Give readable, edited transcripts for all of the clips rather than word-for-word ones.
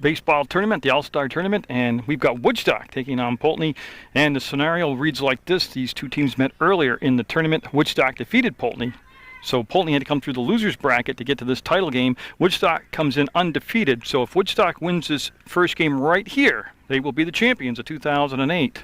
baseball tournament, the All-Star tournament, and we've got Woodstock taking on Poultney. And the scenario reads like this. These two teams met earlier in the tournament. Woodstock defeated Poultney. So Poultney had to come through the loser's bracket to get to this title game. Woodstock comes in undefeated. So if Woodstock wins this first game right here, they will be the champions of 2008.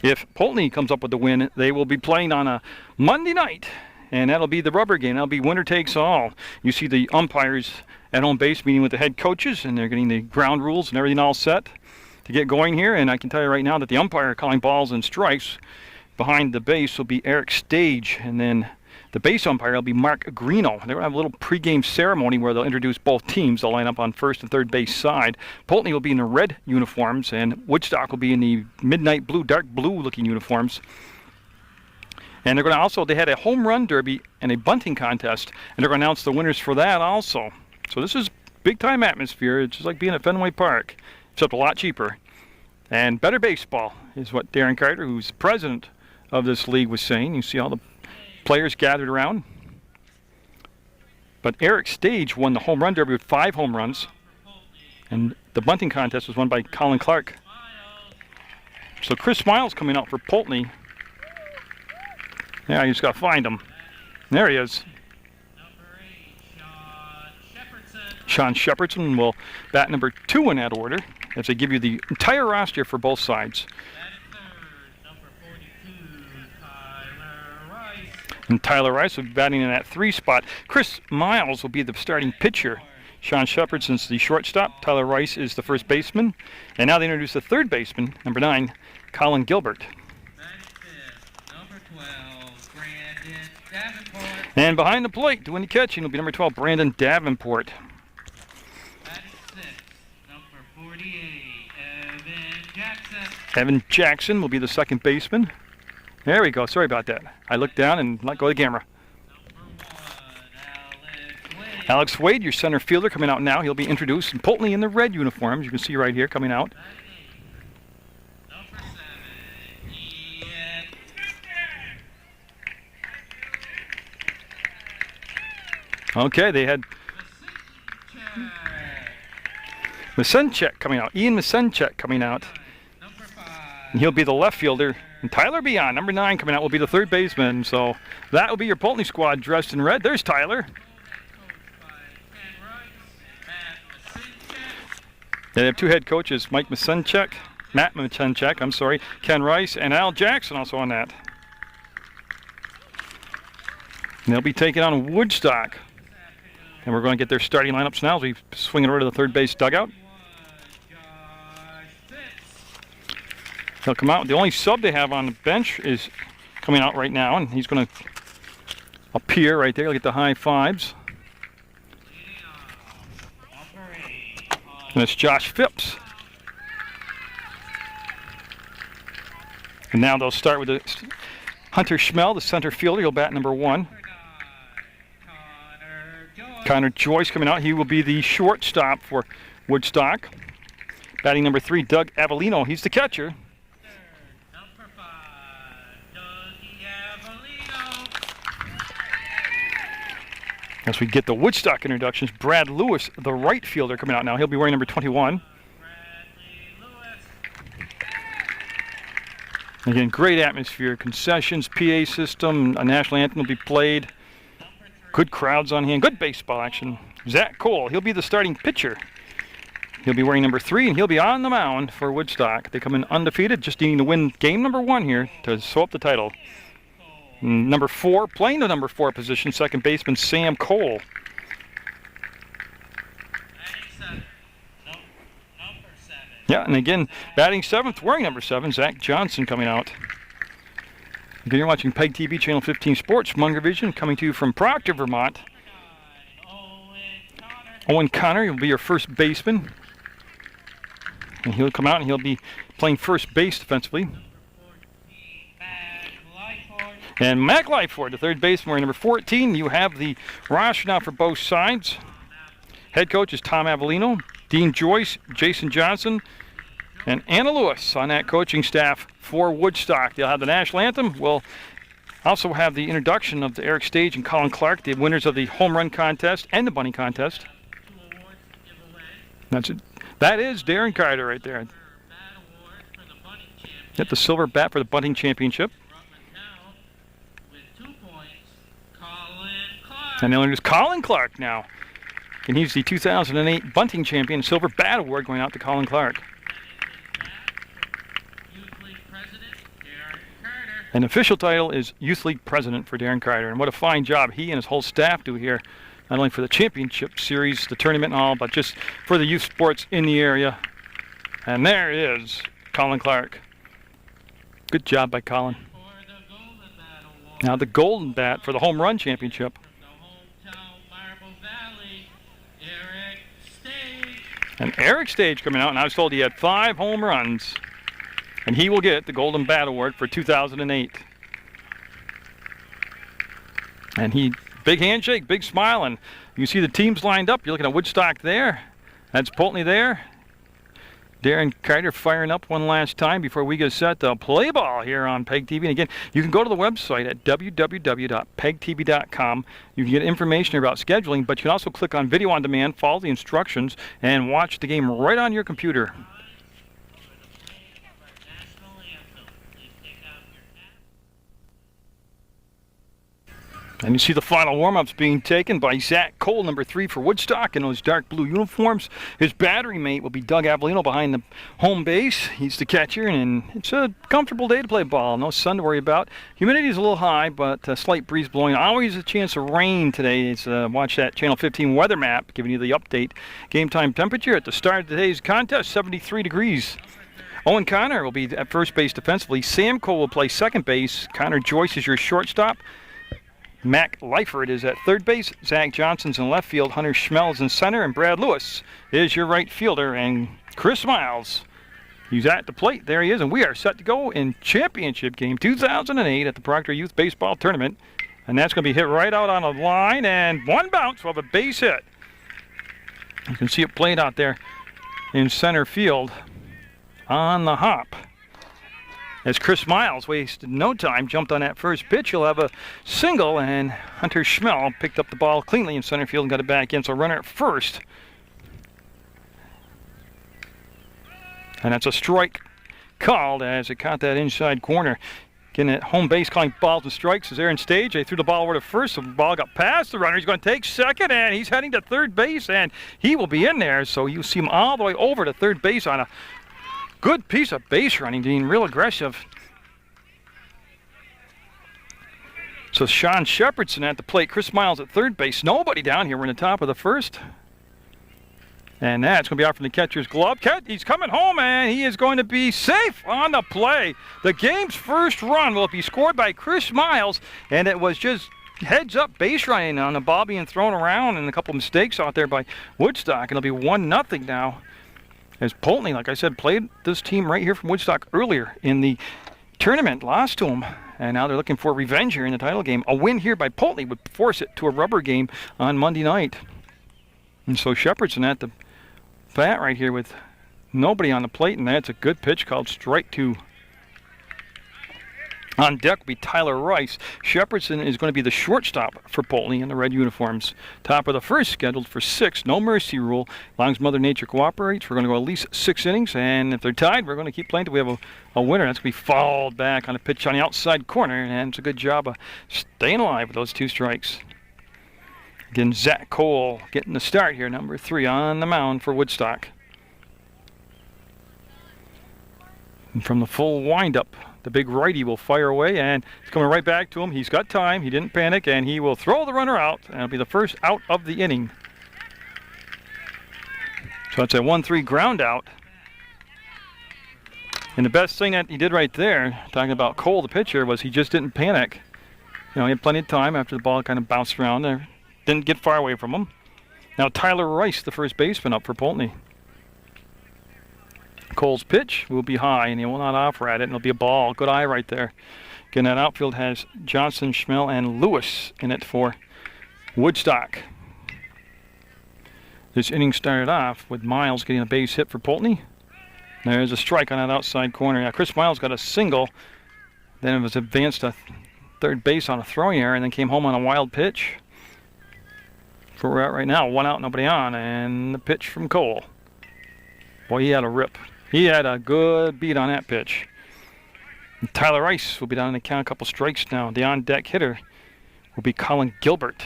If Poultney comes up with the win, they will be playing on a Monday night, and that'll be the rubber game. That'll be winner takes all. You see the umpires at home base meeting with the head coaches, and they're getting the ground rules and everything all set to get going here. And I can tell you right now that the umpire calling balls and strikes behind the base will be Eric Stage, and then the base umpire will be Mark Greeno. They're going to have a little pregame ceremony where they'll introduce both teams. They'll line up on first and third base side. Poultney will be in the red uniforms, and Woodstock will be in the midnight blue, dark blue looking uniforms. And they're going to also, they had a home run derby and a bunting contest, and they're going to announce the winners for that also. So this is big time atmosphere. It's just like being at Fenway Park, except a lot cheaper. And better baseball is what Darren Carter, who's president of this league, was saying. You see all the players gathered around. But Eric Stage won the home run derby with 5 home runs, and the bunting contest was won by Colin Clark. So Chris Miles coming out for Poultney. Yeah, you just got to find him. There he is. Sean Shepardson will bat number 2 in that order, as they give you the entire roster for both sides. And Tyler Rice will be batting in that 3 spot. Chris Miles will be the starting pitcher. Sean Shepherdson's the shortstop. Tyler Rice is the first baseman. And now they introduce the third baseman, number 9, Colin Gilbert. And behind the plate, doing the catching, will be number 12, Brandon Davenport. Evan Jackson will be the second baseman. There we go. Sorry about that. I looked down and let go of the camera. Alex Wade, your center fielder, coming out now. He'll be introduced. And Poultney in the red uniforms. You can see right here coming out. Okay, they had Masenchek coming out. Ian Masenchek coming out. And he'll be the left fielder. And Tyler Beyond, number 9, coming out, will be the third baseman. So that will be your Poultney squad dressed in red. There's Tyler. They have 2 head coaches, Matt Masenchek, I'm sorry, Ken Rice, and Al Jackson also on that. And they'll be taking on Woodstock. And we're going to get their starting lineups now as we swing it over to the third base dugout. He'll come out. The only sub they have on the bench is coming out right now, and he's going to appear right there. He'll get the high fives. And it's Josh Phipps. And now they'll start with Hunter Schmel, the center fielder. He'll bat number 1. Connor Joyce coming out. He will be the shortstop for Woodstock. Batting number 3, Doug Avellino. He's the catcher. As we get the Woodstock introductions, Brad Lewis, the right fielder, coming out now. He'll be wearing number 21. Again, great atmosphere, concessions, PA system, a national anthem will be played. Good crowds on hand, good baseball action. Zach Cole, he'll be the starting pitcher. He'll be wearing number 3, and he'll be on the mound for Woodstock. They come in undefeated, just needing to win game number 1 here to sew up the title. Number 4, playing the number 4 position, second baseman Sam Cole. Yeah, and again, batting 7th, wearing number 7, Zach Johnson coming out. Again, you're watching PEGTV, Channel 15 Sports, Munger Vision, coming to you from Proctor, Vermont. Owen Connor will be your first baseman. And he'll come out and he'll be playing first base defensively. And Mac Lightford, the third baseman, wearing number 14. You have the roster now for both sides. Head coach is Tom Avellino, Dean Joyce, Jason Johnson, and Anna Lewis on that coaching staff for Woodstock. They'll have the national anthem. We'll also have the introduction of Eric Stage and Colin Clark, the winners of the home run contest and the bunny contest. That's it. That is Darren Carter right there. Get the silver bat for the bunting championship. And the owner is Colin Clark now. And he's the 2008 bunting champion, silver bat award going out to Colin Clark. An official title is Youth League President for Darren Carter. And what a fine job he and his whole staff do here. Not only for the championship series, the tournament and all, but just for the youth sports in the area. And there is Colin Clark. Good job by Colin. Now the golden bat for the home run championship. And Eric Stage coming out, and I was told he had 5 home runs. And he will get the Golden Bat Award for 2008. And he, big handshake, big smile, and you see the teams lined up. You're looking at Woodstock there. That's Poultney there. Darren Carter firing up one last time before we get set to play ball here on PEGTV. And again, you can go to the website at www.pegtv.com. You can get information about scheduling, but you can also click on video on demand, follow the instructions, and watch the game right on your computer. And you see the final warm-ups being taken by Zach Cole, number 3 for Woodstock, in those dark blue uniforms. His battery mate will be Doug Avellino behind the home base. He's the catcher, and it's a comfortable day to play ball. No sun to worry about. Humidity is a little high, but a slight breeze blowing. Always a chance of rain today. It's, watch that Channel 15 weather map, giving you the update. Game time temperature at the start of today's contest, 73 degrees. Owen Connor will be at first base defensively. Sam Cole will play second base. Connor Joyce is your shortstop. Mac Leifert is at third base. Zach Johnson's in left field. Hunter Schmel is in center. And Brad Lewis is your right fielder. And Chris Miles, he's at the plate. There he is. And we are set to go in championship game 2008 at the Proctor Youth Baseball Tournament. And that's going to be hit right out on a line. And one bounce. We'll have a base hit. You can see it played out there in center field on the hop. As Chris Miles wasted no time, jumped on that first pitch. He'll have a single, and Hunter Schmel picked up the ball cleanly in center field and got it back in. So runner at first. And that's a strike called as it caught that inside corner. Getting at home base, calling balls and strikes is Aaron Stage. They threw the ball over to first. The ball got past the runner. He's going to take second, and he's heading to third base, and he will be in there. So you see him all the way over to third base on a good piece of base running, being real aggressive. So Sean Shepherdson at the plate, Chris Miles at third base. Nobody down here. We're in the top of the first. And that's going to be out from the catcher's glove. He's coming home, and he is going to be safe on the play. The game's first run will be scored by Chris Miles, and it was just heads-up base running on the ball being thrown around and a couple mistakes out there by Woodstock. It'll be 1-0 now. As Poultney, like I said, played this team right here from Woodstock earlier in the tournament, lost to them, and now they're looking for revenge here in the title game. A win here by Poultney would force it to a rubber game on Monday night. And so Shepherdson at the bat right here with nobody on the plate, and that's a good pitch called strike 2. On deck will be Tyler Rice. Shepherdson is going to be the shortstop for Poultney in the red uniforms. Top of the first, scheduled for 6. No mercy rule. As long as Mother Nature cooperates, we're going to go at least 6 innings. And if they're tied, we're going to keep playing until we have a winner. That's going to be fouled back on a pitch on the outside corner. And it's a good job of staying alive with those 2 strikes. Again, Zach Cole getting the start here, number 3 on the mound for Woodstock. And from the full windup, the big righty will fire away, and it's coming right back to him. He's got time. He didn't panic, and he will throw the runner out, and it'll be the first out of the inning. So that's a 1-3 ground out. And the best thing that he did right there, talking about Cole, the pitcher, was he just didn't panic. You know, he had plenty of time after the ball kind of bounced around there. Didn't get far away from him. Now Tyler Rice, the first baseman, up for Poultney. Cole's pitch will be high, and he will not offer at it, and it'll be a ball. Good eye right there. Again, that outfield has Johnson, Schmel, and Lewis in it for Woodstock. This inning started off with Miles getting a base hit for Poultney. There's a strike on that outside corner. Now, Chris Miles got a single. Then it was advanced to third base on a throwing error, and then came home on a wild pitch. That's where we're at right now. 1 out, nobody on, and the pitch from Cole. Boy, he had a rip. He had a good beat on that pitch. And Tyler Rice will be down in the count, a couple strikes now. The on-deck hitter will be Colin Gilbert.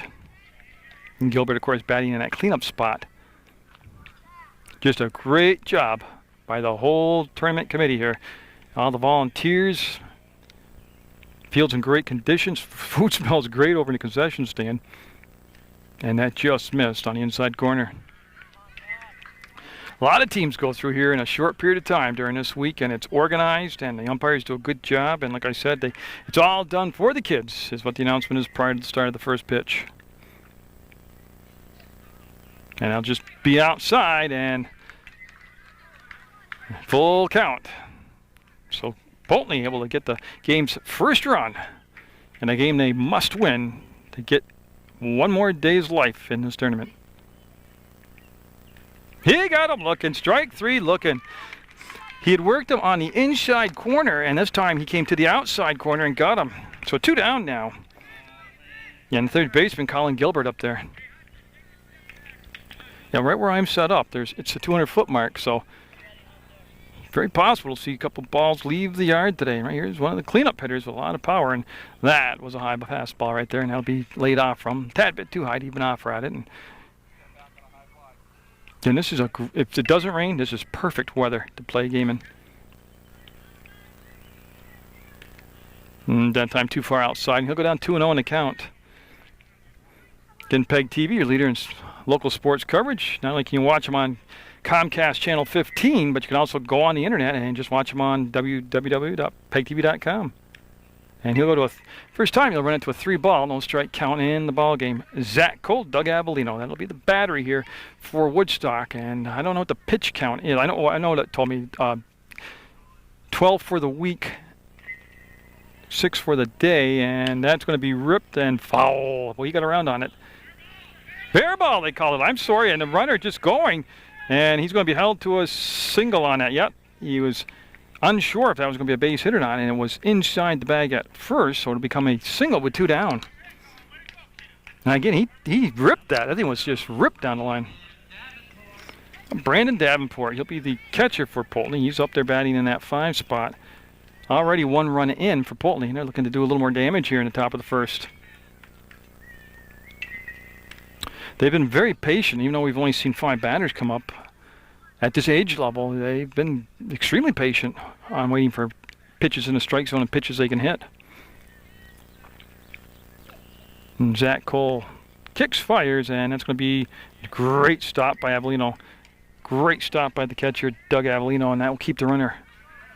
And Gilbert, of course, batting in that cleanup spot. Just a great job by the whole tournament committee here. All the volunteers. Field's in great conditions. Food smells great over in the concession stand. And that just missed on the inside corner. A lot of teams go through here in a short period of time during this week, and it's organized, and the umpires do a good job. And like I said, it's all done for the kids, is what the announcement is prior to the start of the first pitch. And I'll just be outside and full count. So Poultney able to get the game's first run, and a game they must win to get one more day's life in this tournament. He got him looking, strike three looking. He had worked him on the inside corner, and this time he came to the outside corner and got him. So 2 down now. Yeah, and the third baseman, Colin Gilbert, up there. Yeah, right where I'm set up, it's a 200-foot mark, so very possible to see a couple balls leave the yard today. Right here's one of the cleanup hitters with a lot of power, and that was a high fastball right there, and that'll be laid off from a tad bit too high to even offer at it. And this is if it doesn't rain, this is perfect weather to play a game in. And that time too far outside, and he'll go down 2-0 in the count. Again, PEGTV, your leader in local sports coverage. Not only can you watch them on Comcast Channel 15, but you can also go on the internet and just watch them on www.pegtv.com. And he'll go to first time he'll run into a 3-ball, no strike count in the ball game. Zach Cole, Doug Avellino. That'll be the battery here for Woodstock. And I don't know what the pitch count is. I know that told me 12 for the week, 6 for the day, and that's going to be ripped and foul. Well, he got around on it. Fair ball, they call it. I'm sorry, and the runner just going, and he's going to be held to a single on that. Yep, he was unsure if that was going to be a base hit or not, and it was inside the bag at first, so it'll become a single with 2 down. And again, he ripped that. That thing was just ripped down the line. Brandon Davenport, he'll be the catcher for Poultney. He's up there batting in that 5 spot. Already 1 run in for Poultney, and they're looking to do a little more damage here in the top of the first. They've been very patient, even though we've only seen 5 batters come up. At this age level, they've been extremely patient on waiting for pitches in the strike zone and pitches they can hit. And Zach Cole kicks, fires, and that's going to be a great stop by Avellino. Great stop by the catcher, Doug Avellino, and that will keep the runner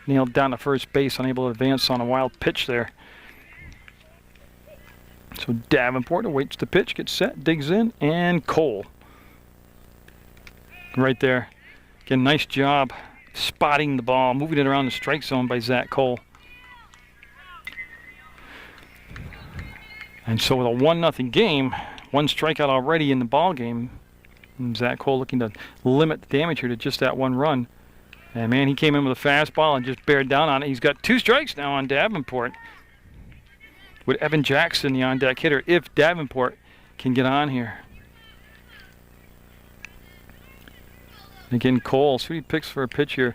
nailed down to first base, unable to advance on a wild pitch there. So Davenport awaits the pitch, gets set, digs in, and Cole. Right there. Again, nice job spotting the ball, moving it around the strike zone by Zach Cole. And so with a 1-0 game, 1 strikeout already in the ball game, and Zach Cole looking to limit the damage here to just that 1 run. And man, he came in with a fastball and just bared down on it. He's got 2 strikes now on Davenport. With Evan Jackson, the on-deck hitter, if Davenport can get on here. Again, Cole, see what he picks for a pitch here.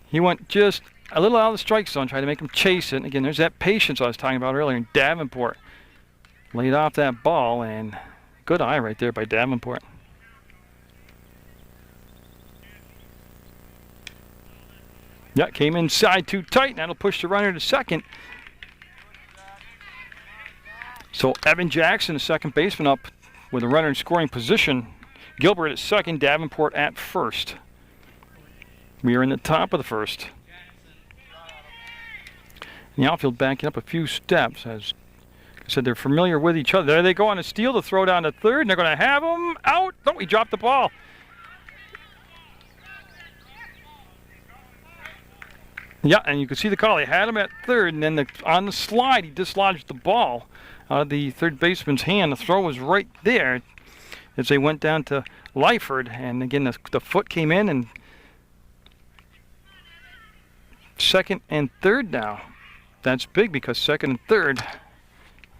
He went just a little out of the strike zone, trying to make him chase it. And again, there's that patience I was talking about earlier. And Davenport laid off that ball, and good eye right there by Davenport. Yeah, came inside too tight, and that'll push the runner to second. So Evan Jackson, the second baseman, up with a runner in scoring position. Gilbert at second, Davenport at first. We are in the top of the first. The outfield backing up a few steps. As I said, they're familiar with each other. There they go on a steal to throw down to third, and they're going to have him out. Oh, he dropped the ball. Yeah, and you can see the call. They had him at third, and then on the slide, he dislodged the ball out of the third baseman's hand. The throw was right there as they went down to Lyford, and again the foot came in, and second and third now. That's big because second and third,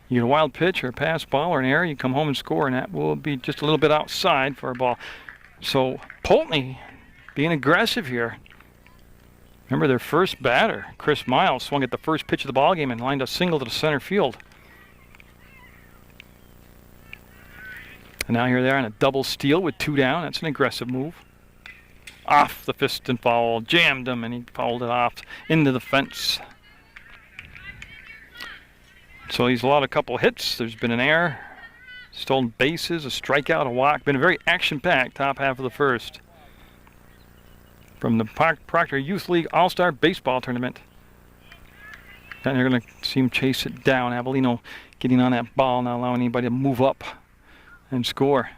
you get a wild pitch or a pass ball or an error, you come home and score, and that will be just a little bit outside for a ball. So Poultney being aggressive here. Remember, their first batter, Chris Miles, swung at the first pitch of the ball game and lined a single to the center field. And now here they are on a double steal with 2 down. That's an aggressive move. Off the fist and foul, jammed him, and he fouled it off into the fence. So he's allowed a couple hits. There's been an error, stolen bases, a strikeout, a walk. Been a very action-packed top half of the first. From the Proctor Youth League All-Star Baseball Tournament. And they're going to see him chase it down. Avellino getting on that ball, not allowing anybody to move up and score.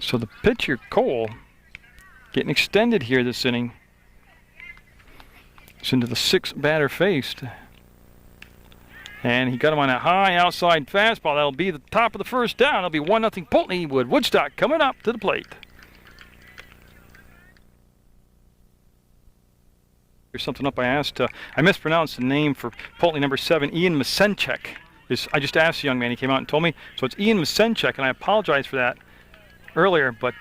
So the pitcher, Cole, getting extended here this inning. It's into the 6th batter faced. And he got him on a high outside fastball. That'll be the top of the first down. It'll be 1-0 Poultney with Woodstock coming up to the plate. Here's something up I asked. I mispronounced the name for Poultney number 7, Ian Masenchek. I just asked the young man. He came out and told me. So it's Ian Masenchek, and I apologize for that earlier, but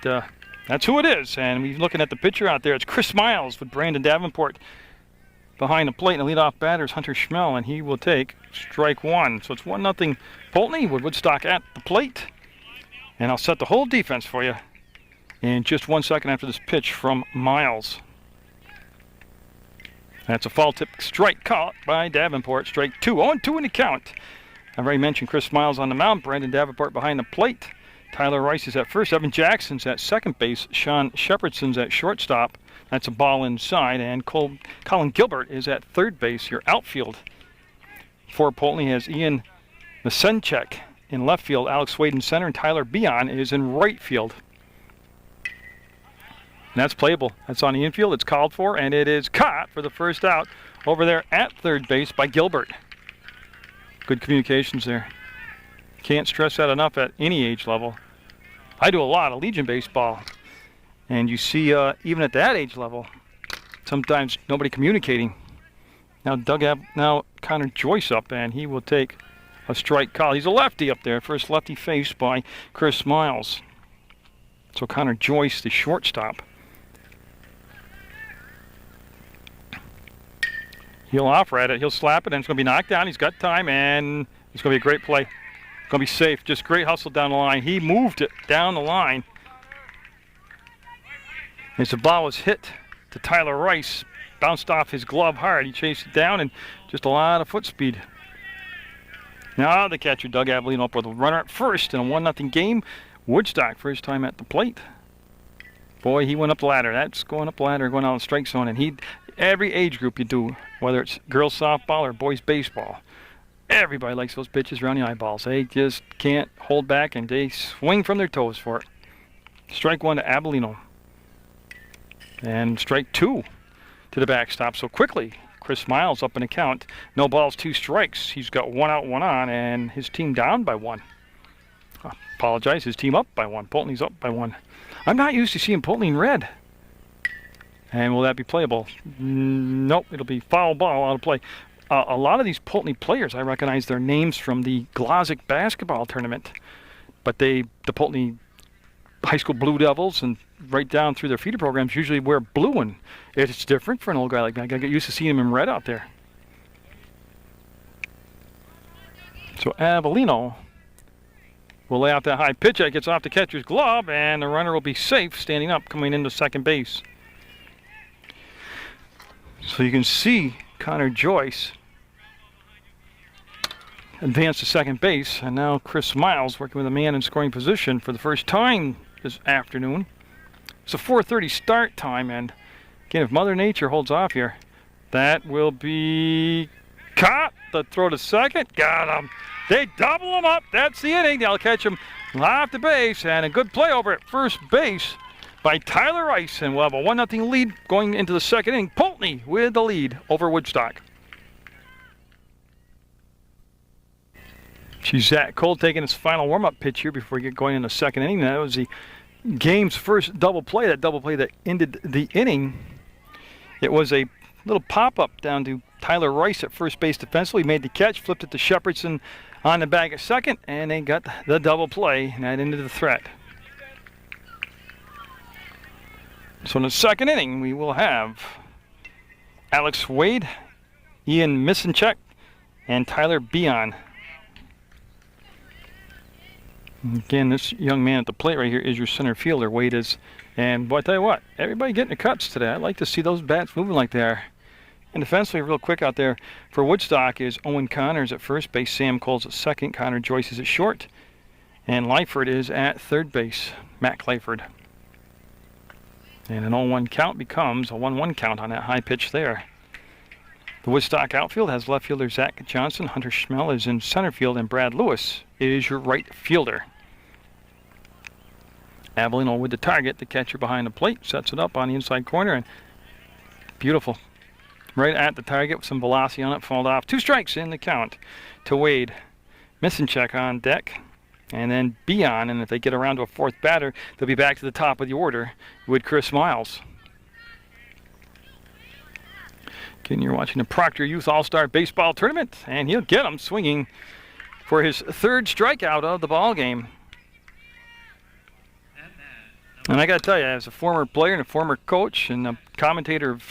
that's who it is. And we're looking at the pitcher out there. It's Chris Miles with Brandon Davenport behind the plate, and the leadoff batter is Hunter Schmel, and he will take strike 1. So it's 1-0 Poultney with Woodstock at the plate. And I'll set the whole defense for you in just 1 second after this pitch from Miles. That's a foul tip strike caught by Davenport. Strike 2. 0-2 in the count. I've already mentioned Chris Miles on the mound. Brandon Davenport behind the plate. Tyler Rice is at first. Evan Jackson's at second base. Sean Shepherdson's at shortstop. That's a ball inside. And Colin Gilbert is at third base, your outfield. For Poultney has Ian Masenchek in left field. Alex Wade in center. And Tyler Bion is in right field. And that's playable. That's on the infield. It's called for. And it is caught for the first out over there at third base by Gilbert. Good communications there. Can't stress that enough at any age level. I do a lot of Legion baseball. And you see, even at that age level, sometimes nobody communicating. Now Connor Joyce up, and he will take a strike call. He's a lefty up there. First lefty faced by Chris Miles. So Connor Joyce, the shortstop. He'll offer at it. He'll slap it, and it's going to be knocked down. He's got time, and it's going to be a great play. Going to be safe. Just great hustle down the line. He moved it down the line. As the ball was hit to Tyler Rice, bounced off his glove hard. He chased it down, and just a lot of foot speed. Now the catcher, Doug Avellino, up with a runner at first in a 1-0 game. Woodstock, first time at the plate. Boy, he went up the ladder. That's going up the ladder, going out in the strike zone. And every age group you do, whether it's girls softball or boys baseball, everybody likes those pitches around the eyeballs. They just can't hold back, and they swing from their toes for it. Strike 1 to Avellino. And strike 2 to the backstop. So quickly, Chris Miles up in the count. No balls, 2 strikes. He's got 1 out, 1 on, and his team down by 1. I apologize, his team up by 1. Poultney's up by 1. I'm not used to seeing Poultney in red. And will that be playable? Nope, it'll be foul ball out of play. A lot of these Poultney players, I recognize their names from the Glossic basketball tournament. But the Poultney high school Blue Devils and right down through their feeder programs usually wear blue, and it's different for an old guy like me. I gotta get used to seeing him in red out there. So Avellino will lay out that high pitch. It gets off the catcher's glove, and the runner will be safe standing up coming into second base. So you can see Connor Joyce advance to second base, and now Chris Miles working with a man in scoring position for the first time this afternoon. It's a 4:30 start time, and again, if Mother Nature holds off here, that will be caught. The throw to second, got him. They double him up. That's the inning. They'll catch him off the base, and a good play over at first base by Tyler Rice, and we'll have a 1-0 lead going into the second inning. Poultney with the lead over Woodstock. Zach Cole taking his final warm-up pitch here before we get going in the second inning. That was the game's first double play, that double play that ended the inning. It was a little pop-up down to Tyler Rice at first base defensively. Made the catch, flipped it to Shepherdson on the bag at second, and they got the double play, and that ended the threat. So in the second inning, we will have Alex Wade, Ian Misenchek, and Tyler Beon. Again, this young man at the plate right here is your center fielder, Wade is. And boy, I tell you what, everybody getting the cuts today. I like to see those bats moving like they are. And defensively, real quick out there for Woodstock is Owen Connors at first base, Sam Cole's at second, Connor Joyce is at short, and Lyford is at third base, Matt Lyford. And an 0-1 count becomes a 1-1 count on that high pitch there. The Woodstock outfield has left fielder Zach Johnson, Hunter Schmel is in center field, and Brad Lewis is your right fielder. Avellino with the target, the catcher behind the plate, sets it up on the inside corner, and beautiful. Right at the target with some velocity on it, fouled off. 2 strikes in the count to Wade. Misenchek on deck, and then Beon, and if they get around to a fourth batter, they'll be back to the top of the order with Chris Miles. Again, you're watching the Proctor Youth All-Star Baseball Tournament, and he'll get him swinging for his 3rd strikeout of the ball game. And I got to tell you, as a former player and a former coach and a commentator of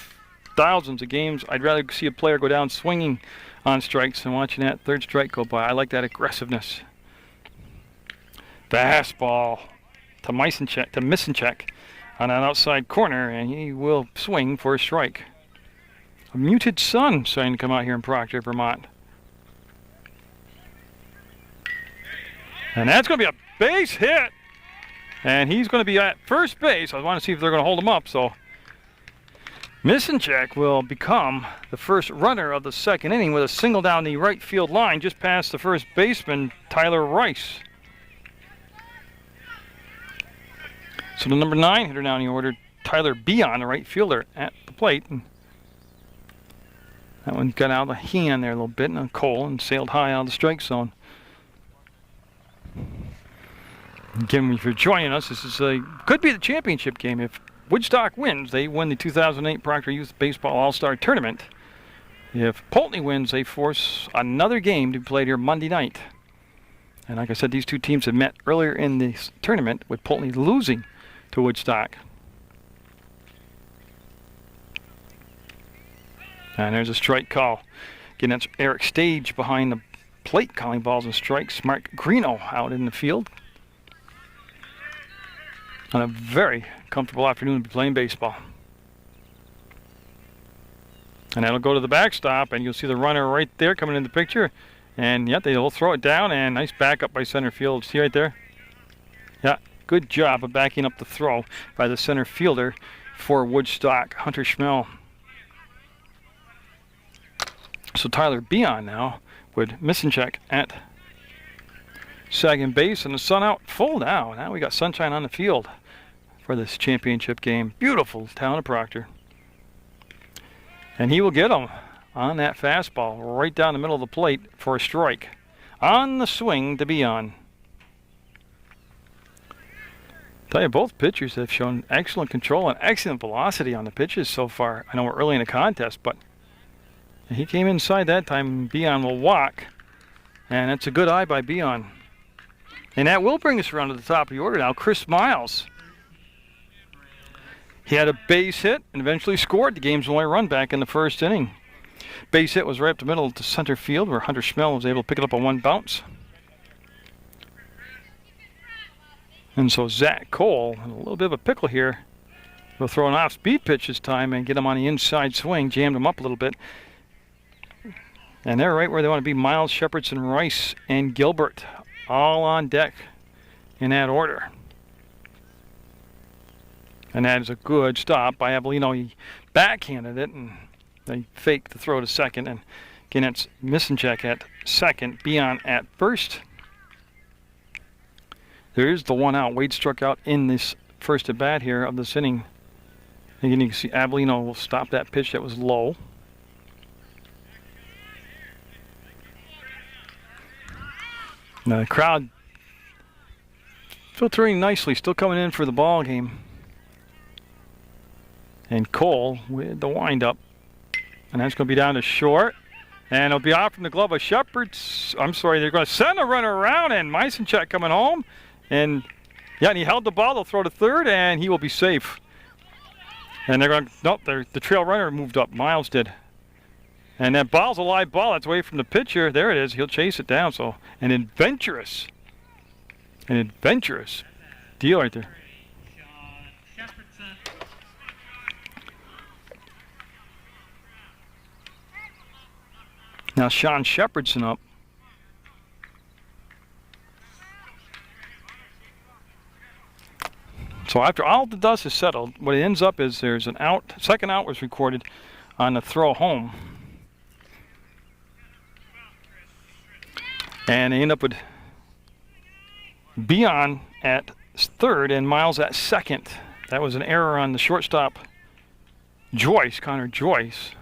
thousands of games, I'd rather see a player go down swinging on strikes than watching that 3rd strike go by. I like that aggressiveness. Fastball to Misenchek on an outside corner, and he will swing for a strike. A muted sun starting to come out here in Proctor, Vermont. And that's going to be a base hit. And he's going to be at first base. I want to see if they're going to hold him up. So Misenchek will become the first runner of the second inning with a single down the right field line just past the first baseman, Tyler Rice. So the number 9 hitter down the order, Tyler Beon, the right fielder, at the plate. And that one got out of the hand there a little bit, and Cole, and sailed high out of the strike zone. Again, if you're joining us, this is could be the championship game. If Woodstock wins, they win the 2008 Proctor Youth Baseball All-Star Tournament. If Poultney wins, they force another game to be played here Monday night. And like I said, these two teams have met earlier in this tournament, with Poultney losing to Woodstock. And there's a strike call. Again, that's Eric Stage behind the plate calling balls and strikes. Mark Greeno out in the field. On a very comfortable afternoon to be playing baseball. And that'll go to the backstop, and you'll see the runner right there coming in the picture. And yep, they'll throw it down, and nice backup by center field. See right there? Yeah, good job of backing up the throw by the center fielder for Woodstock, Hunter Schmel. So Tyler Beon now with Misenchek at second base, and the sun out full now. Now we got sunshine on the field for this championship game. Beautiful town of Proctor. And he will get him on that fastball right down the middle of the plate for a strike. On the swing to Beon. Tell you, both pitchers have shown excellent control and excellent velocity on the pitches so far. I know we're early in the contest, but he came inside that time. Beon will walk, and it's a good eye by Beon. And that will bring us around to the top of the order now. Chris Miles. He had a base hit and eventually scored the game's only run back in the first inning. Base hit was right up the middle to center field, where Hunter Schmel was able to pick it up on one bounce. And so Zach Cole, in a little bit of a pickle here, will throw an off-speed pitch this time and get him on the inside swing, jammed him up a little bit. And they're right where they want to be. Miles, Shepherdson, Rice, and Gilbert, all on deck in that order. And that is a good stop by Avellino. He backhanded it, and they faked the throw to second. And again, it's Misenchek at second, Beon at first. There's the one out. Wade struck out in this first at bat here of this inning. Again, you can see Avellino will stop that pitch that was low. Now the crowd filtering nicely, still coming in for the ball game. And Cole with the windup. And that's going to be down to short. And it'll be off from the glove of Shepard's. I'm sorry, they're going to send a runner around, and Meisencheck coming home. And yeah, and he held the ball. They'll throw to third, and he will be safe. And they're going to, nope, the trail runner moved up. Miles did. And that ball's a live ball. That's away from the pitcher. There it is. He'll chase it down. So an adventurous deal right there. Now Sean Shepherdson up. So after all the dust is settled, what it ends up is there's an out. Second out was recorded on the throw home. And they end up with Beon at third and Miles at second. That was an error on the shortstop, Connor Joyce.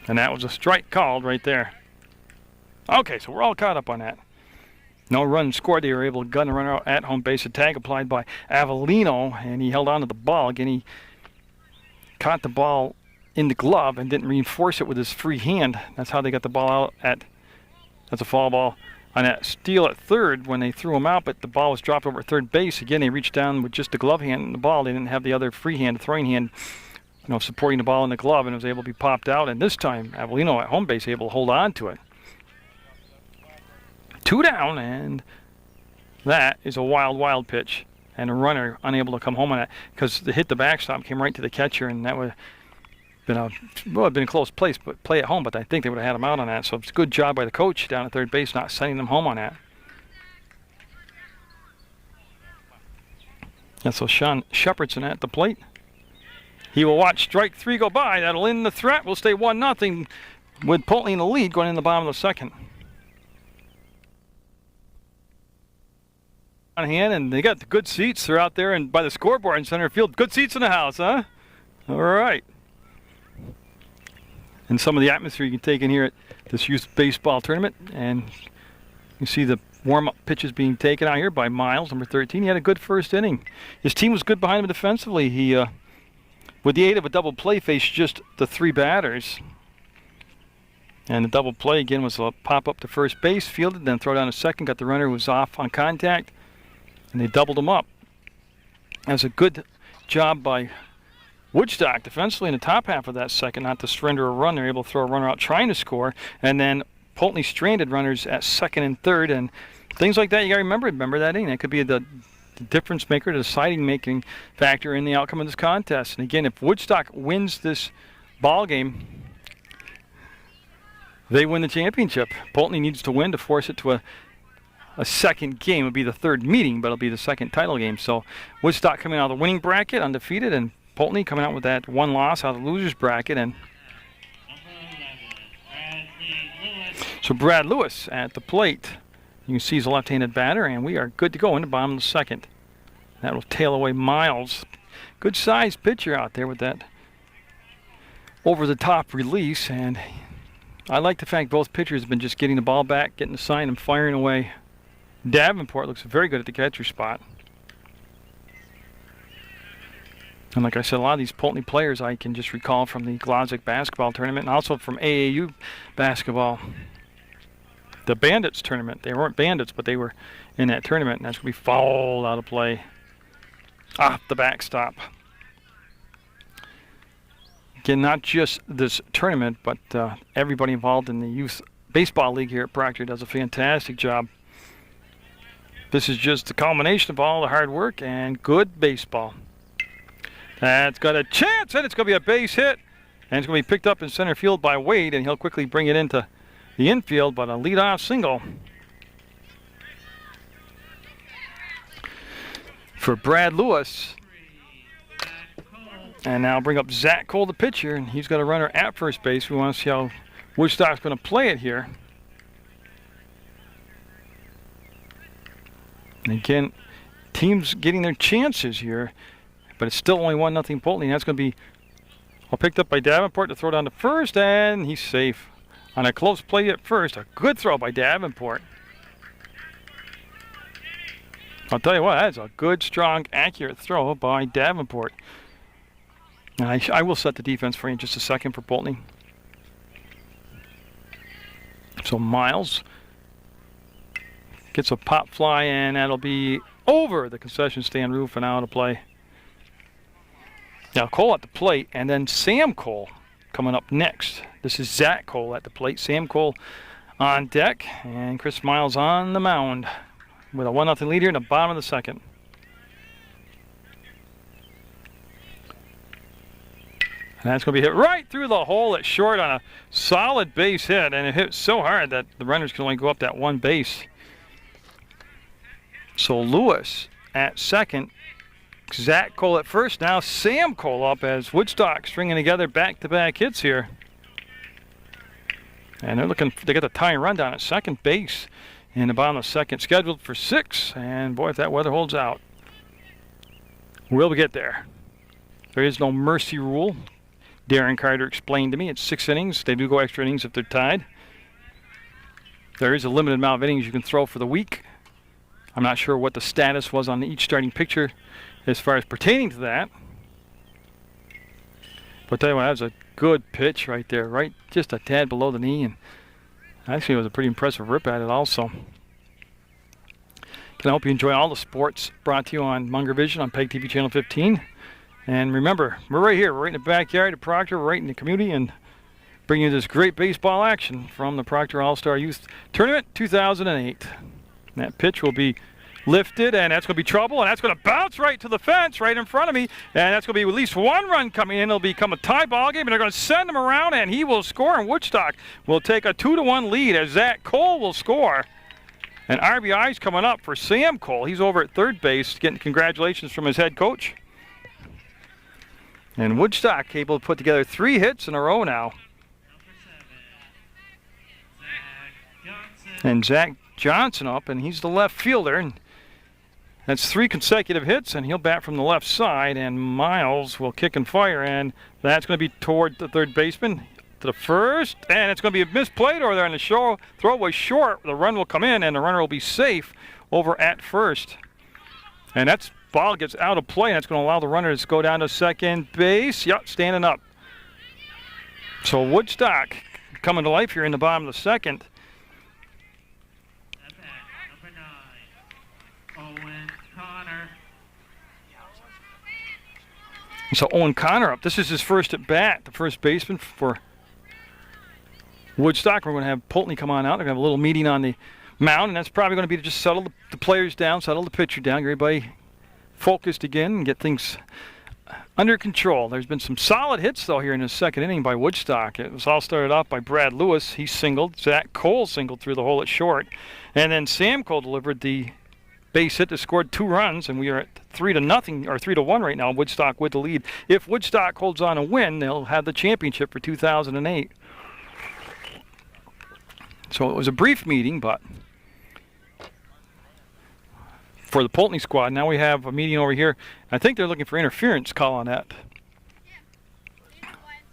And that was a strike called right there. Okay, so we're all caught up on that. No run scored. They were able to gun a runner out at home base. A tag applied by Avellino, and he held on to the ball. Again, he caught the ball in the glove and didn't reinforce it with his free hand. That's how they got the ball out that's a foul ball. On that steal at third when they threw him out, but the ball was dropped over at third base. Again, they reached down with just the glove hand and the ball. They didn't have the other free hand, the throwing hand, supporting the ball in the glove, and it was able to be popped out. And this time, Avellino at home base able to hold on to it. 2 down, and that is a wild pitch. And a runner unable to come home on that because the hit the backstop came right to the catcher, and that would have been a close play at home, but I think they would have had him out on that. So it's a good job by the coach down at third base not sending them home on that. And so Sean Shepherdson at the plate. He will watch strike 3 go by. That'll end the threat. We'll stay 1-0 with Poultney in the lead going in the bottom of the second. On hand, and they got the good seats. They're out there and by the scoreboard in center field. Good seats in the house, huh? All right. And some of the atmosphere you can take in here at this youth baseball tournament. And you see the warm-up pitches being taken out here by Miles, number 13. He had a good first inning. His team was good behind him defensively. He, with the aid of a double play, faced just the 3 batters. And the double play, again, was a pop up to first base, fielded, then throw down to second, got the runner who was off on contact, and they doubled him up. That was a good job by Woodstock defensively in the top half of that second, not to surrender a run. They're able to throw a runner out trying to score, and then Poultney stranded runners at second and third, and things like that. You got to remember that inning. That could be the difference maker, the deciding making factor in the outcome of this contest. And again, if Woodstock wins this ball game, they win the championship. Poultney needs to win to force it to a second game. It would be the third meeting, but it'll be the second title game. So Woodstock coming out of the winning bracket undefeated, and Poultney coming out with that 1 loss out of the losers bracket. And so Brad Lewis at the plate. You can see he's a left-handed batter, and we are good to go in the bottom of the second. That will tail away Miles. Good sized pitcher out there with that over-the-top release, and I like the fact both pitchers have been just getting the ball back, getting the sign, and firing away. Davenport looks very good at the catcher spot. And like I said, a lot of these Poultney players I can just recall from the Glozik basketball tournament and also from AAU basketball. The Bandits tournament. They weren't Bandits, but they were in that tournament, and that's going to be fouled out of play. Off the backstop. Again, not just this tournament, but everybody involved in the youth baseball league here at Proctor does a fantastic job. This is just the culmination of all the hard work and good baseball. That's got a chance, and it's going to be a base hit. And it's going to be picked up in center field by Wade, and he'll quickly bring it into the infield, but a leadoff single for Brad Lewis. And now bring up Zach Cole, the pitcher, and he's got a runner at first base. We want to see how Woodstock's going to play it here. And again, teams getting their chances here, but it's still only 1-0 Poultney. And that's going to be all picked up by Davenport to throw down to first, and he's safe. On a close play at first, a good throw by Davenport. I'll tell you what, that's a good, strong, accurate throw by Davenport. And I will set the defense for you in just a second for Poultney. So Miles gets a pop fly, and that'll be over the concession stand roof and out of play. Now Cole at the plate, and then Sam Cole coming up next. This is Zach Cole at the plate, Sam Cole on deck, and Chris Miles on the mound with a 1-0 lead here in the bottom of the second. And that's going to be hit right through the hole at short on a solid base hit, and it hit so hard that the runners can only go up that one base. So Lewis at second, Zach Cole at first, now Sam Cole up as Woodstock stringing together back-to-back hits here. And they got the tying run down at second base in the bottom of the second, scheduled for 6, and boy, if that weather holds out, we'll get there. There is no mercy rule. Darren Carter explained to me it's 6 innings. They do go extra innings if they're tied. There is a limited amount of innings you can throw for the week. I'm not sure what the status was on each starting pitcher as far as pertaining to that. But tell you what, that was a good pitch right there, right just a tad below the knee, and actually it was a pretty impressive rip at it also. Can I hope you enjoy all the sports brought to you on Munger Vision on PEGTV Channel 15. And remember, we're right here. We're right in the backyard of Proctor. We're right in the community and bring you this great baseball action from the Proctor All-Star Youth Tournament 2008. And that pitch will be lifted, and that's going to be trouble, and that's going to bounce right to the fence right in front of me. And that's going to be at least one run coming in. It'll become a tie ball game, and they're going to send him around, and he will score, and Woodstock will take a 2-1 lead as Zach Cole will score. And RBI's coming up for Sam Cole. He's over at third base getting congratulations from his head coach. And Woodstock able to put together 3 hits in a row now. And Zach Johnson up, and he's the left fielder. And that's 3 consecutive hits, and he'll bat from the left side. And Miles will kick and fire, and that's going to be toward the third baseman to the first. And it's going to be a misplay over there, and the throw was short. The run will come in, and the runner will be safe over at first. And that's ball gets out of play, and that's going to allow the runners to go down to second base. Yep, standing up. So Woodstock coming to life here in the bottom of the second. So Owen Connor up. This is his first at bat, the first baseman for Woodstock. We're going to have Poultney come on out. They're going to have a little meeting on the mound, and that's probably going to be to just settle the players down, settle the pitcher down, get everybody focused again, and get things under control. There's been some solid hits, though, here in the second inning by Woodstock. It was all started off by Brad Lewis. He singled. Zach Cole singled through the hole at short. And then Sam Cole delivered the base hit that scored 2 runs, and we are at 3-0 or 3-1 right now. Woodstock with the lead. If Woodstock holds on and win, they'll have the championship for 2008. So it was a brief meeting, but for the Poultney squad, now we have a meeting over here. I think they're looking for interference call on that.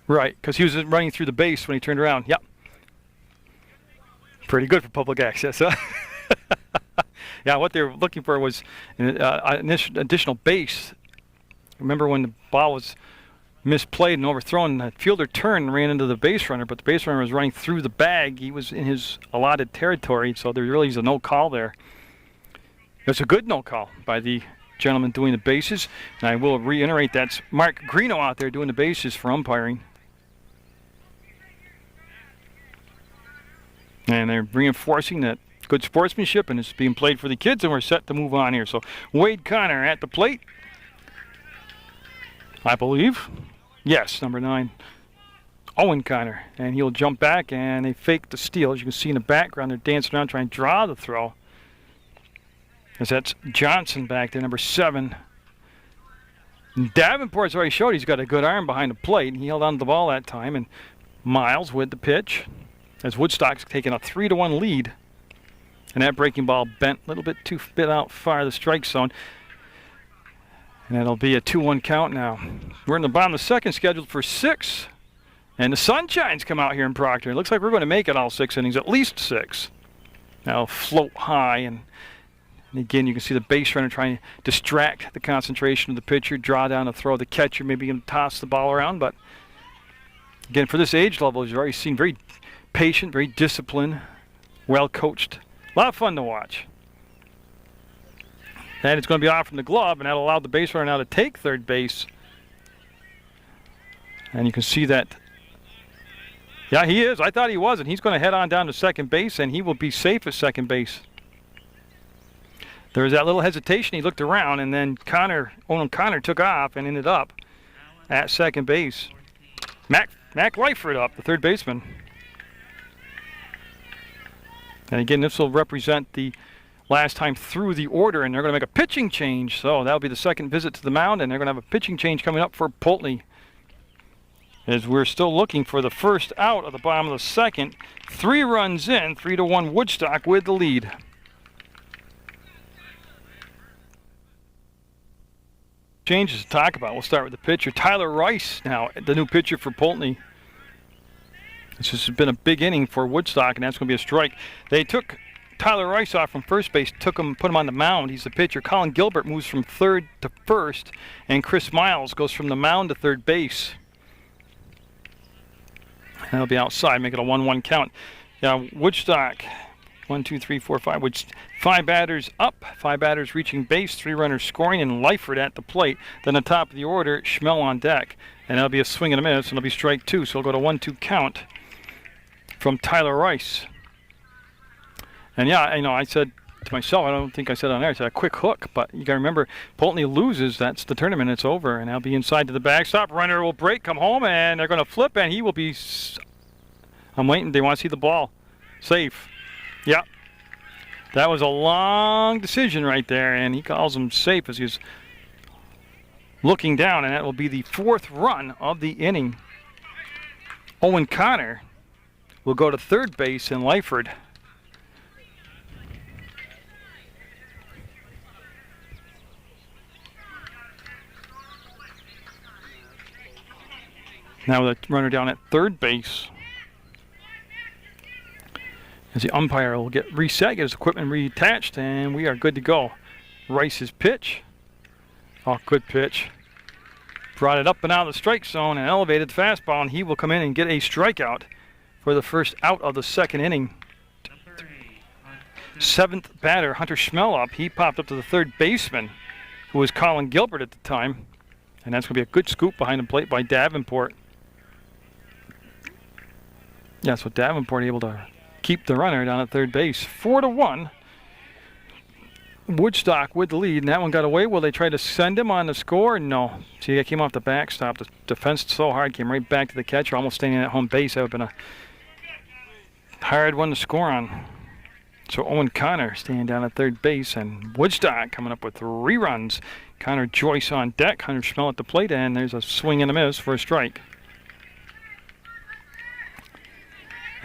Right, because he was running through the base when he turned around. Yep. Pretty good for public access, huh? Yeah, what they were looking for was an additional base. Remember when the ball was misplayed and overthrown, the fielder turned and ran into the base runner, but the base runner was running through the bag. He was in his allotted territory, so there really is a no call there. It's a good no call by the gentleman doing the bases, and I will reiterate that's Mark Greeno out there doing the bases for umpiring. And they're reinforcing that good sportsmanship, and it's being played for the kids, and we're set to move on here. So Wade Connor at the plate, I believe. Yes, number 9, Owen Connor. And he'll jump back, and they fake the steal. As you can see in the background, they're dancing around trying to draw the throw. As that's Johnson back there, number 7. Davenport's already showed he's got a good arm behind the plate, and he held on to the ball that time. And Miles with the pitch, as Woodstock's taking a 3-1 lead. And that breaking ball bent a little bit too out far of the strike zone. And it'll be a 2-1 count now. We're in the bottom of the second, scheduled for 6. And the sunshine's come out here in Proctor. It looks like we're going to make it all 6 innings, at least 6. Now float high, and And again, you can see the base runner trying to distract the concentration of the pitcher, draw down the throw. The catcher maybe going to toss the ball around, but again, for this age level, as you've already seen, very patient, very disciplined, well coached. A lot of fun to watch. And it's going to be off from the glove, and that'll allow the base runner now to take third base. And you can see that. Yeah, he is. I thought he wasn't. He's going to head on down to second base, and he will be safe at second base. There was that little hesitation. He looked around, and then Owen Connor took off and ended up at second base. Mac Lyford up, the third baseman. And again, this will represent the last time through the order, and they're going to make a pitching change. So that'll be the second visit to the mound, and they're going to have a pitching change coming up for Poultney. As we're still looking for the first out of the bottom of the second. 3 runs in, 3-1 Woodstock with the lead. Changes to talk about. We'll start with the pitcher. Tyler Rice now, the new pitcher for Poultney. This has been a big inning for Woodstock, and that's going to be a strike. They took Tyler Rice off from first base, put him on the mound. He's the pitcher. Colin Gilbert moves from third to first, and Chris Miles goes from the mound to third base. And he'll be outside, make it a 1-1 count. Yeah, Woodstock, 1, 2, 3, 4, 5. 5 batters up, 5 batters reaching base, 3 runners scoring, and Lyford at the plate. Then the top of the order, Schmel on deck. And that'll be a swing and a miss, and it'll be strike 2. So it'll go to 1-2 count from Tyler Rice. And yeah, I said to myself, I don't think I said on there, I said a quick hook, but you got to remember, Poultney loses, that's the tournament, it's over, and I'll be inside to the backstop. Runner will break, come home, and they're going to flip, and he will be, I'm waiting, they want to see the ball. Safe. Yep. That was a long decision right there, and he calls him safe as he's looking down, and that will be the 4th run of the inning. Owen Connor will go to third base, and Lyford now the runner down at third base. As the umpire will get reset, get his equipment reattached, and we are good to go. Rice's pitch. Oh, good pitch. Brought it up and out of the strike zone and elevated the fastball, and he will come in and get a strikeout for the first out of the second inning. 7th batter, Hunter Schmel up. He popped up to the third baseman, who was Colin Gilbert at the time. And that's going to be a good scoop behind the plate by Davenport. Yeah, so Davenport able to keep the runner down at third base. 4-1. Woodstock with the lead, and that one got away. Will they try to send him on the score? No. See, it came off the backstop. The defense so hard, came right back to the catcher, almost standing at home base. That would have been a hard one to score on. So Owen Connor staying down at third base, and Woodstock coming up with 3 runs. Connor Joyce on deck, Hunter Schmel at the plate, and there's a swing and a miss for a strike.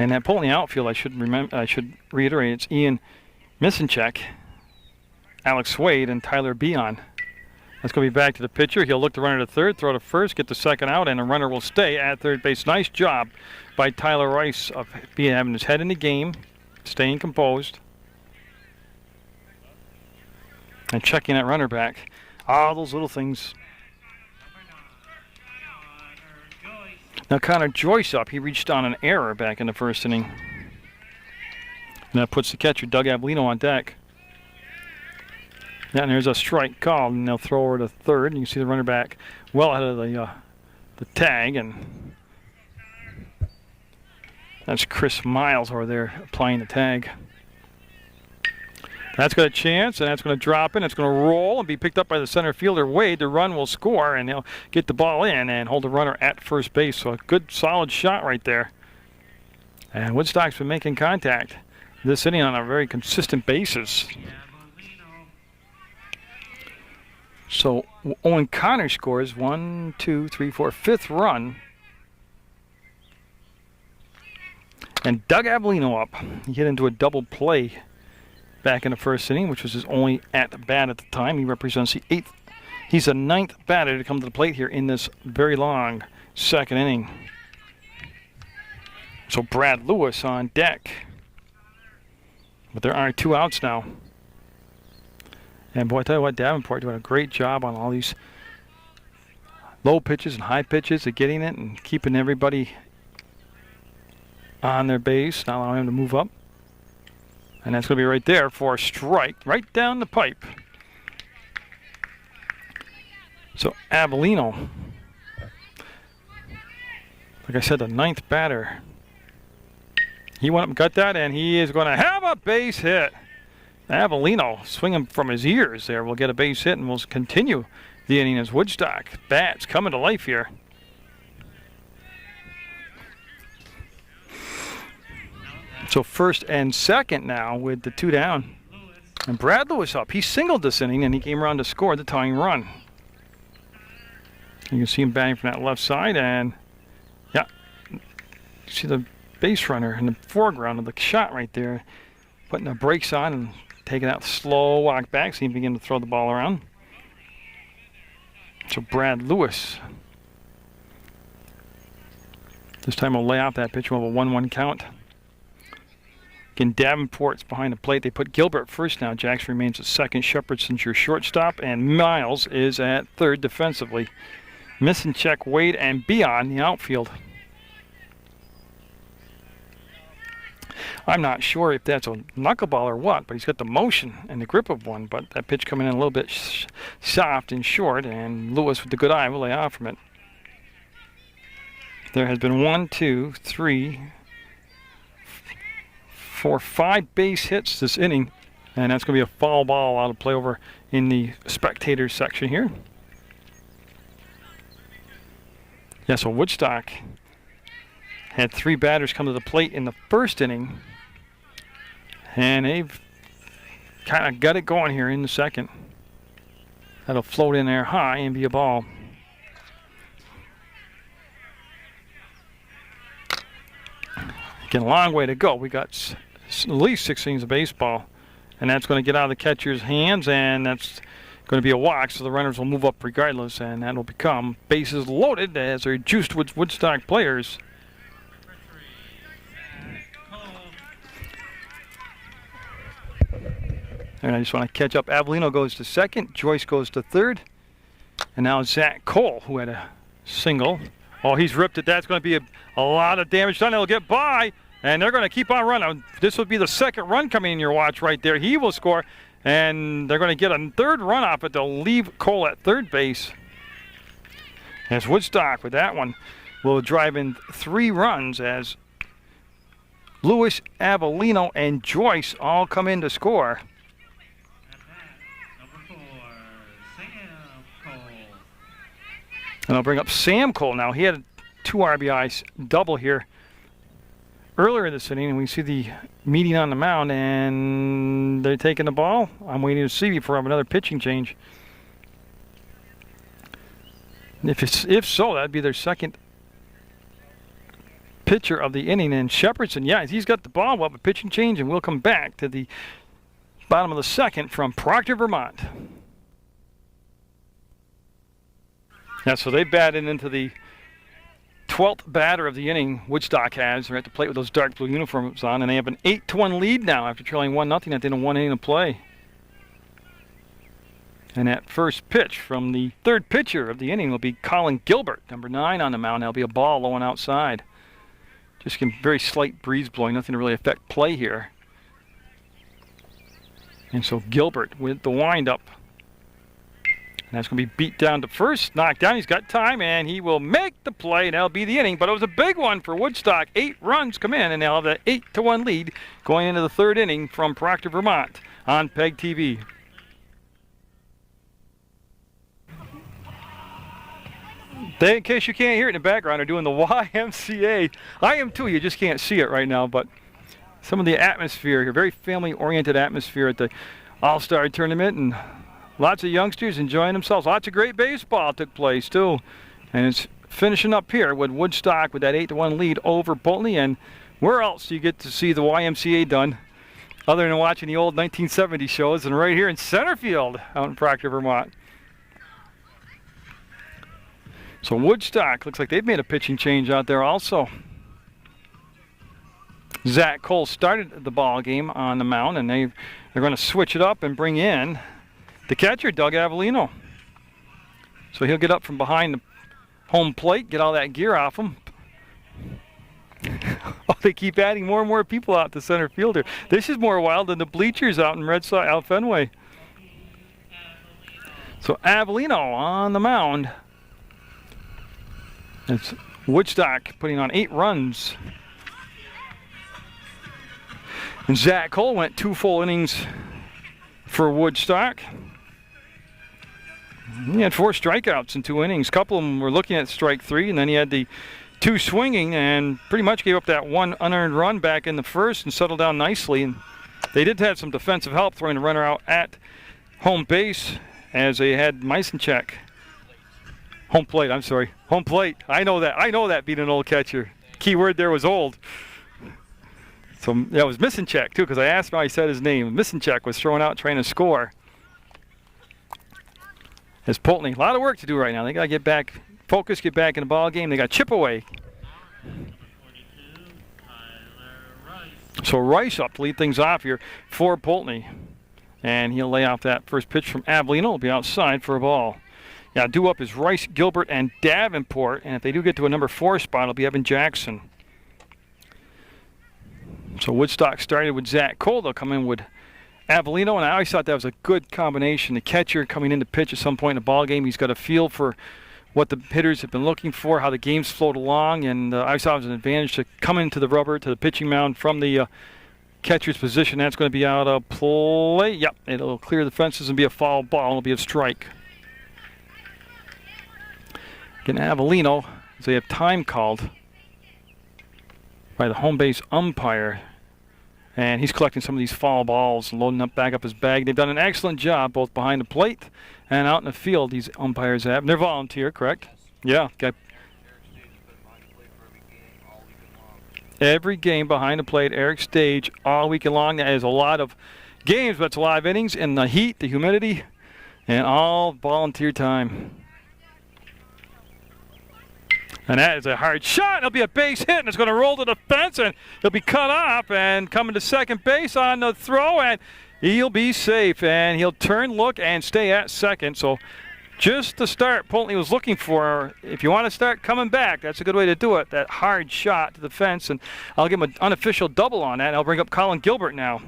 And that Poultney outfield, I should reiterate, it's Ian Misenchek, Alex Wade, and Tyler Beon. That's going to be back to the pitcher. He'll look the runner to third, throw to first, get the second out, and the runner will stay at third base. Nice job by Tyler Rice of having his head in the game, staying composed, and checking that runner back. All those little things. Now Connor Joyce up. He reached on an error back in the first inning. And that puts the catcher, Doug Avellino, on deck. Yeah, and there's a strike called, and they'll throw over to third. And you can see the runner back well ahead of the tag, and that's Chris Miles over there applying the tag. That's got a chance, and that's going to drop in. It's going to roll and be picked up by the center fielder, Wade. The run will score, and they'll get the ball in and hold the runner at first base. So a good, solid shot right there. And Woodstock's been making contact this inning on a very consistent basis. So Owen Connor scores 1, 2, 3, 4, 5th run. And Doug Avellino up. He hit into a double play back in the first inning, which was his only at-bat at the time. He represents the 8th. He's the 9th batter to come to the plate here in this very long second inning. So Brad Lewis on deck. But there are 2 outs now. And boy, I tell you what, Davenport doing a great job on all these low pitches and high pitches of getting it and keeping everybody on their base, not allowing them to move up. And that's going to be right there for a strike, right down the pipe. So Avellino, like I said, the 9th batter. He went up and got that, and he is going to have a base hit. Avellino, swinging from his ears there, will get a base hit, and will continue the inning as Woodstock bats coming to life here. So first and second now with the 2 down. And Brad Lewis up. He singled this inning, and he came around to score the tying run. You can see him batting from that left side, and yeah, you see the base runner in the foreground of the shot right there, putting the brakes on and taking out slow walk back so he can begin to throw the ball around. So Brad Lewis. This time we'll lay off that pitch. We'll have a 1-1 count. Again, Davenport's behind the plate. They put Gilbert first now. Jackson remains at second. Shepherdson's your shortstop. And Miles is at third defensively. Misanchek, Wade, and Beyond the outfield. I'm not sure if that's a knuckleball or what, but he's got the motion and the grip of one. But that pitch coming in a little bit soft and short, and Lewis with the good eye will lay off from it. There has been 1, 2, 3, 4, 5 base hits this inning, and that's going to be a foul ball out of play over in the spectators section here. Yeah, so Woodstock had 3 batters come to the plate in the first inning, and they've kind of got it going here in the second. That'll float in there high and be a ball. Again, a long way to go. We got at least 6 innings of baseball, and that's going to get out of the catcher's hands, and that's going to be a walk, so the runners will move up regardless, and that will become bases loaded as they're juiced with Woodstock players. And I just want to catch up. Avellino goes to second. Joyce goes to third. And now Zach Cole, who had a single. Oh, he's ripped it. That's going to be a lot of damage done. He'll get by, and they're going to keep on running. This will be the second run coming in your watch right there. He will score, and they're going to get a third run off it. They'll leave Cole at third base. As Woodstock with that one will drive in 3 runs as Lewis, Avellino, and Joyce all come in to score. And I'll bring up Sam Cole now. He had 2 RBIs double here earlier in this inning, and we see the meeting on the mound, and they're taking the ball. I'm waiting to see before I have another pitching change. If so, that'd be their second pitcher of the inning. And Shepherdson, yeah, he's got the ball. We'll have a pitching change, and we'll come back to the bottom of the second from Proctor, Vermont. Yeah, so they batted into the 12th batter of the inning. Woodstock has. They're at the plate with those dark blue uniforms on, and they have an 8-1 lead now after trailing 1-0 at the end of 1 inning of play. And that first pitch from the third pitcher of the inning will be Colin Gilbert, number 9 on the mound. That'll be a ball low and outside. Just a very slight breeze blowing, nothing to really affect play here. And so Gilbert with the windup. And that's going to be beat down to first, knocked down. He's got time, and he will make the play, and that'll be the inning. But it was a big one for Woodstock. 8 runs come in, and they'll have that 8-1 lead going into the third inning from Proctor, Vermont on PEGTV. They, in case you can't hear it in the background, are doing the YMCA. I am too, you just can't see it right now, but some of the atmosphere here, very family-oriented atmosphere at the All-Star Tournament, and lots of youngsters enjoying themselves. Lots of great baseball took place, too. And it's finishing up here with Woodstock with that 8-1 lead over Poultney. And where else do you get to see the YMCA done other than watching the old 1970 shows? And right here in center field out in Proctor, Vermont. So Woodstock, looks like they've made a pitching change out there also. Zach Cole started the ball game on the mound, and they're going to switch it up and bring in the catcher, Doug Avellino. So he'll get up from behind the home plate, get all that gear off him. Oh, they keep adding more and more people out to center fielder. This is more wild than the bleachers out in Red Sox, out Fenway. So Avellino on the mound. It's Woodstock putting on 8 runs. And Zach Cole went 2 full innings for Woodstock. He had 4 strikeouts in 2 innings. A couple of them were looking at strike 3, and then he had the 2 swinging and pretty much gave up that 1 unearned run back in the first and settled down nicely. And they did have some defensive help throwing the runner out at home base as they had Meisencheck. Home plate, I'm sorry. Home plate. I know that being an old catcher. Key word there was old. So that was Meisencheck too, because I asked him how he said his name. Meisencheck was thrown out trying to score. As Poultney, a lot of work to do right now. They got to get back, focus, get back in the ball game. They got chip away. So Rice up to lead things off here for Poultney. And he'll lay off that first pitch from Avellino. It'll be outside for a ball. Yeah, due up is Rice, Gilbert, and Davenport. And if they do get to a number 4 spot, it'll be Evan Jackson. So Woodstock started with Zach Cole. They'll come in with Avellino, and I always thought that was a good combination. The catcher coming in to pitch at some point in the ball game. He's got a feel for what the hitters have been looking for, how the game's flowed along, and I always thought it was an advantage to come into the rubber, to the pitching mound from the catcher's position. That's going to be out of play. Yep, it'll clear the fences and be a foul ball. It'll be a strike. Again, Avellino, as they have time called by the home base umpire. And he's collecting some of these foul balls and loading up back up his bag. They've done an excellent job both behind the plate and out in the field, these umpires have. And they're volunteer, correct? Yeah. Okay. Every game behind the plate, Eric Stage, all weekend long. That is a lot of games, but it's a lot of innings in the heat, the humidity, and all volunteer time. And that is a hard shot. It'll be a base hit, and it's going to roll to the fence, and he'll be cut off and coming to second base on the throw, and he'll be safe. And he'll turn, look, and stay at second. So just the start Poultney was looking for. If you want to start coming back, that's a good way to do it, that hard shot to the fence. And I'll give him an unofficial double on that, and I'll bring up Colin Gilbert now.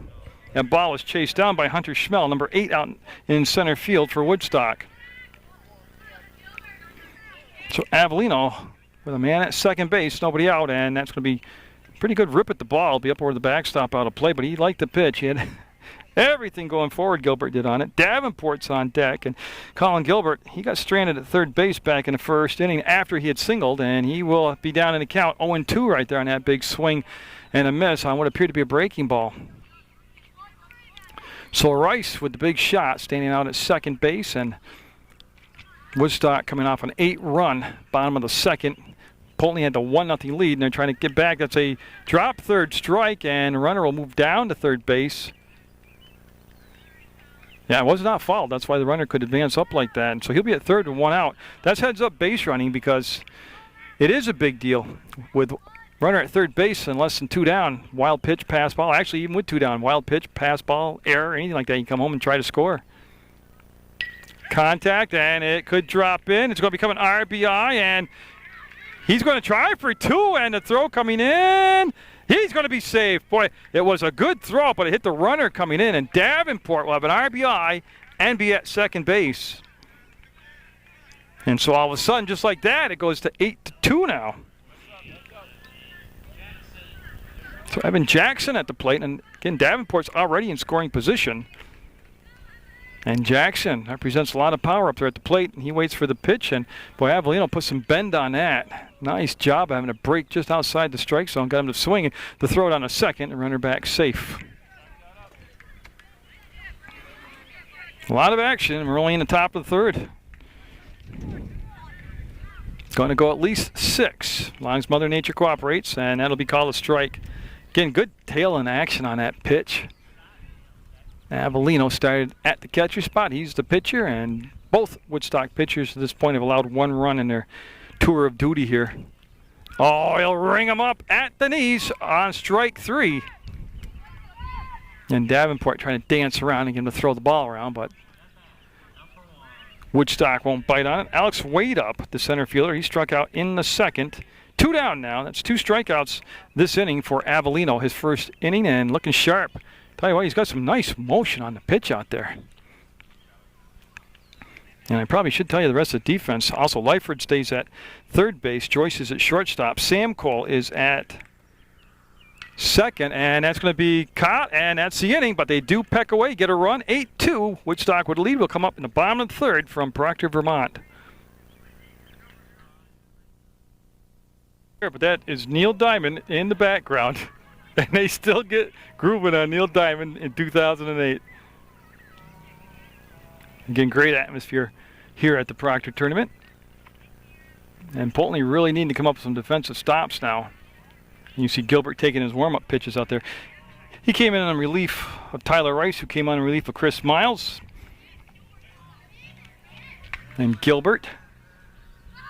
That ball was chased down by Hunter Schmell, number 8 out in center field for Woodstock. So Avellino with a man at second base, nobody out, and that's going to be a pretty good rip at the ball. It'll be up over the backstop out of play, but he liked the pitch. He had everything going forward, Gilbert did on it. Davenport's on deck, and Colin Gilbert, he got stranded at third base back in the first inning after he had singled, and he will be down in the count 0-2 right there on that big swing and a miss on what appeared to be a breaking ball. So Rice with the big shot, standing out at second base, and Woodstock coming off an 8-run bottom of the second. Poultney had the 1-0 lead, and they're trying to get back. That's a drop third strike, and the runner will move down to third base. Yeah, it was not fouled. That's why the runner could advance up like that. And so he'll be at third with 1 out. That's heads-up base running because it is a big deal with runner at third base and less than 2 down. Wild pitch, pass ball. Actually, even with 2 down, wild pitch, pass ball, error, anything like that, you can come home and try to score. Contact, and it could drop in. It's going to become an RBI, and he's going to try for 2, and the throw coming in. He's going to be safe. Boy, it was a good throw, but it hit the runner coming in, and Davenport will have an RBI and be at second base. And so all of a sudden, just like that, it goes to 8-2 now. So Evan Jackson at the plate, and again, Davenport's already in scoring position. And Jackson represents a lot of power up there at the plate, and he waits for the pitch, and boy, Avellino put some bend on that. Nice job having a break just outside the strike zone, got him to swing, and the throw it on a second, and runner back safe. A lot of action, and we're only in the top of the third. Going to go at least 6, as long as Mother Nature cooperates, and that'll be called a strike. Again, good tail in action on that pitch. Avellino started at the catcher spot. He's the pitcher, and both Woodstock pitchers at this point have allowed 1 run in their tour of duty here. Oh, he'll ring him up at the knees on strike 3. And Davenport trying to dance around and get him to throw the ball around, but Woodstock won't bite on it. Alex Wade up, the center fielder. He struck out in the second. 2 down now. That's 2 strikeouts this inning for Avellino, his first inning, and looking sharp. Tell you what, he's got some nice motion on the pitch out there. And I probably should tell you the rest of the defense. Also, Lyford stays at third base. Joyce is at shortstop. Sam Cole is at second, and that's going to be caught, and that's the inning, but they do peck away, get a run. 8-2. Woodstock with a lead will come up in the bottom of the third from Proctor, Vermont. But that is Neil Diamond in the background, and they still get grooving on Neil Diamond in 2008. Again, great atmosphere here at the Proctor tournament. And Poultney really needing to come up with some defensive stops now. And you see Gilbert taking his warm-up pitches out there. He came in on relief of Tyler Rice, who came on in relief of Chris Miles. And Gilbert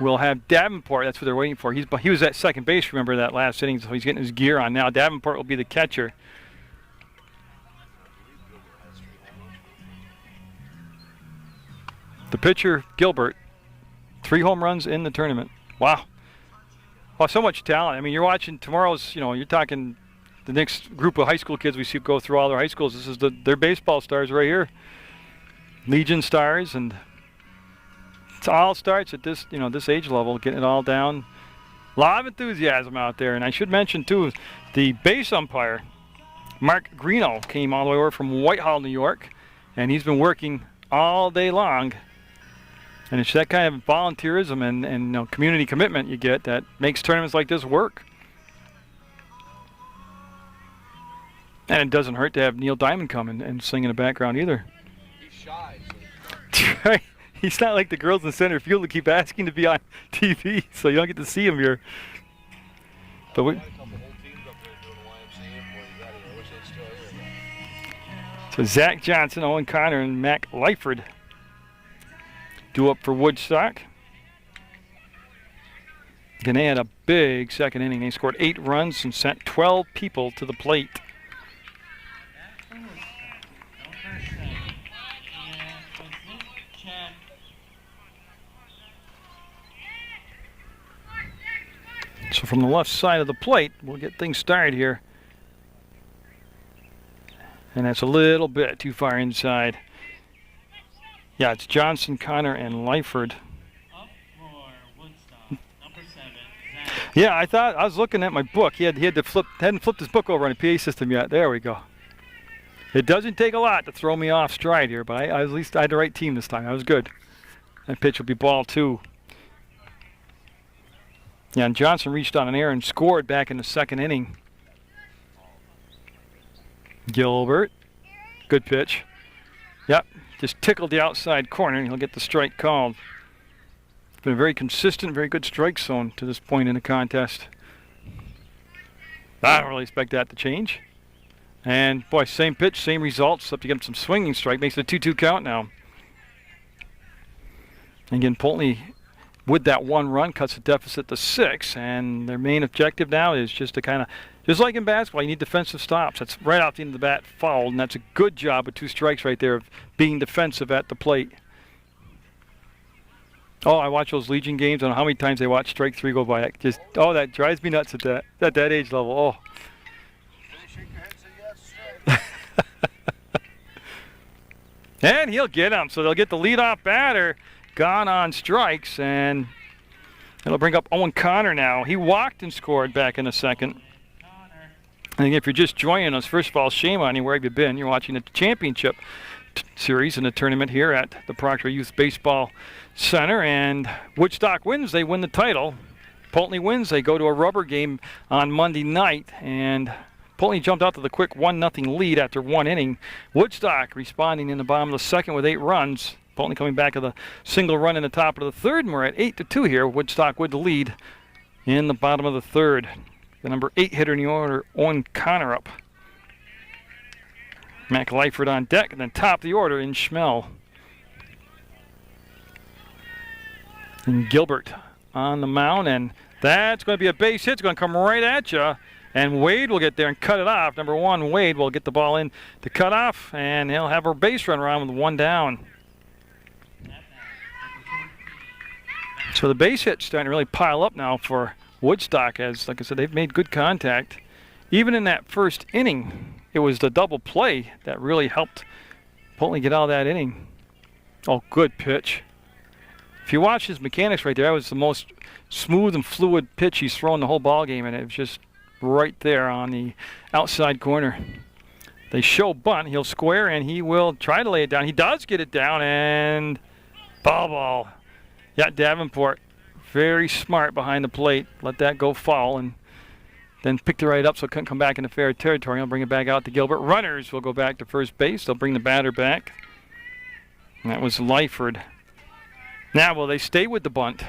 will have Davenport. That's what they're waiting for. He was at second base, remember, that last inning, so he's getting his gear on now. Davenport will be the catcher. The pitcher, Gilbert, 3 home runs in the tournament. Wow. Well, so much talent. I mean, you're watching tomorrow's, you're talking the next group of high school kids we see go through all their high schools. This is their baseball stars right here. Legion stars, and it all starts at this, this age level, getting it all down. A lot of enthusiasm out there. And I should mention, too, the base umpire, Mark Greeno, came all the way over from Whitehall, New York, and he's been working all day long. And it's that kind of volunteerism and community commitment you get that makes tournaments like this work. And it doesn't hurt to have Neil Diamond come and sing in the background either. He's shy. So. He's not like the girls in center field who keep asking to be on TV, so you don't get to see him here. But so Zach Johnson, Owen Connor, and Mac Lyford due up for Woodstock. Again, they had a big second inning. They scored 8 runs and sent 12 people to the plate. So from the left side of the plate, we'll get things started here. And that's a little bit too far inside. Yeah, it's Johnson, Connor, and Lyford. Up for Woodstock, number 7. Yeah, I was looking at my book. He hadn't flipped his book over on the PA system yet. There we go. It doesn't take a lot to throw me off stride here, but I at least I had the right team this time. I was good. That pitch will be ball 2. Yeah, and Johnson reached on an error and scored back in the second inning. Gilbert, good pitch. Yep, just tickled the outside corner, and he'll get the strike called. It's been a very consistent, very good strike zone to this point in the contest. I don't really expect that to change. And, boy, same pitch, same results, up to get him some swinging strike. Makes it a 2-2 count now. Again, Poultney, with that 1 run, cuts the deficit to 6, and their main objective now is just to kind of, just like in basketball, you need defensive stops. That's right off the end of the bat, fouled, and that's a good job with 2 strikes right there of being defensive at the plate. Oh, I watch those Legion games. I don't know how many times they watch strike 3 go by. That drives me nuts at that age level. Oh. And he'll get him, so they'll get the leadoff batter gone on strikes, and it'll bring up Owen Connor now. He walked and scored back in the second. And if you're just joining us, first of all, shame on you. Where have you been? You're watching the championship series in the tournament here at the Proctor Youth Baseball Center, and Woodstock wins. They win the title. Poultney wins. They go to a rubber game on Monday night, and Poultney jumped out to the quick 1-0 lead after 1 inning. Woodstock responding in the bottom of the second with 8 runs. Poultney coming back with a single run in the top of the third, and we're at 8-2 here. Woodstock with the lead in the bottom of the third. The number 8 hitter in the order, Owen Connor, up. Mac Lyford on deck, and then top of the order in Schmel. And Gilbert on the mound, and that's going to be a base hit. It's going to come right at you. And Wade will get there and cut it off. Number 1, Wade will get the ball in to cut off, and he'll have a base runner on with 1 down. So the base hit's starting to really pile up now for Woodstock, as, like I said, they've made good contact. Even in that first inning, it was the double play that really helped Poultney get out of that inning. Oh, good pitch. If you watch his mechanics right there, that was the most smooth and fluid pitch he's thrown the whole ball game, and it was just right there on the outside corner. They show bunt. He'll square, and he will try to lay it down. He does get it down, and ball. Yeah, Davenport, very smart behind the plate. Let that go foul, and then picked it right up so it couldn't come back into fair territory. He'll bring it back out to Gilbert. Runners will go back to first base. They'll bring the batter back. And that was Lyford. Now, will they stay with the bunt?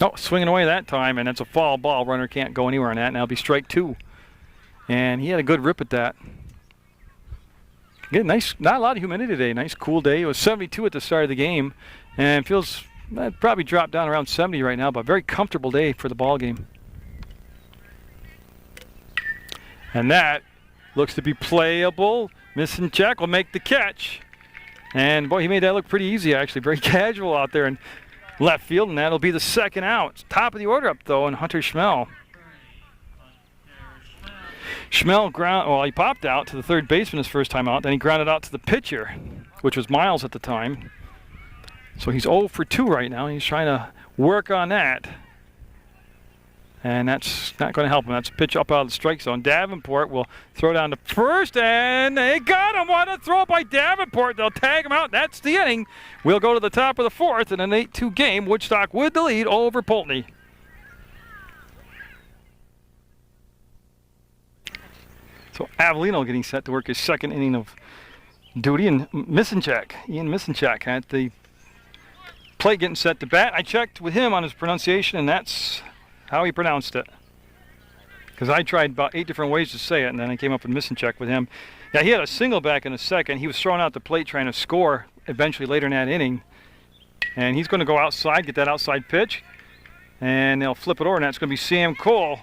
Oh, swinging away that time, and that's a foul ball. Runner can't go anywhere on that, and that'll be strike 2. And he had a good rip at that. Again, nice, not a lot of humidity today. Nice cool day. It was 72 at the start of the game, and feels probably dropped down around 70 right now, but very comfortable day for the ball game. And that looks to be playable. Missing check will make the catch. And boy, he made that look pretty easy, actually. Very casual out there in left field, and that'll be the second out. Top of the order up, though, and Hunter Schmel. Schmel he popped out to the third baseman his first time out. Then he grounded out to the pitcher, which was Miles at the time. So he's 0 for 2 right now. He's trying to work on that. And that's not going to help him. That's a pitch up out of the strike zone. Davenport will throw down to first, and they got him. What a throw by Davenport. They'll tag him out. That's the inning. We'll go to the top of the fourth in an 8-2 game. Woodstock with the lead over Poultney. So Avellino getting set to work his second inning of duty, and Ian Misenchak at the plate getting set to bat. I checked with him on his pronunciation, and that's how he pronounced it. Because I tried about 8 different ways to say it, and then I came up with Misenchak with him. Yeah, he had a single back in the second. He was throwing out the plate trying to score eventually later in that inning. And he's going to go outside, get that outside pitch, and they'll flip it over, and that's going to be Sam Cole